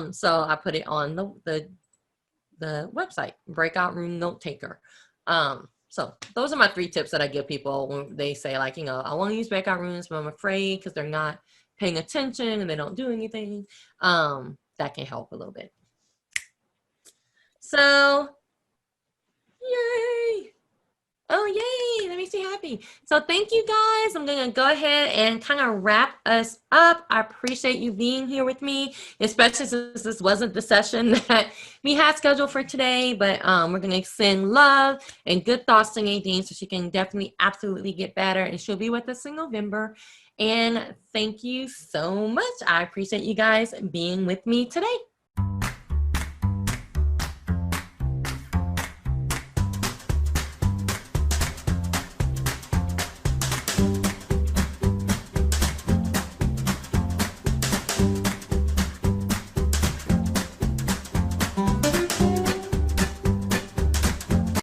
it. So I put it on the website, Breakout Room Note Taker. So those are my 3 tips that I give people when they say, like, I want to use breakout rooms, but I'm afraid because they're not paying attention and they don't do anything. That can help a little bit. So, yay. Oh, yay. That makes me happy. So thank you guys. I'm going to go ahead and kind of wrap us up. I appreciate you being here with me, especially since this wasn't the session that we had scheduled for today. But we're going to send love and good thoughts to Nadine so she can definitely absolutely get better. And she'll be with us in November. And thank you so much. I appreciate you guys being with me today.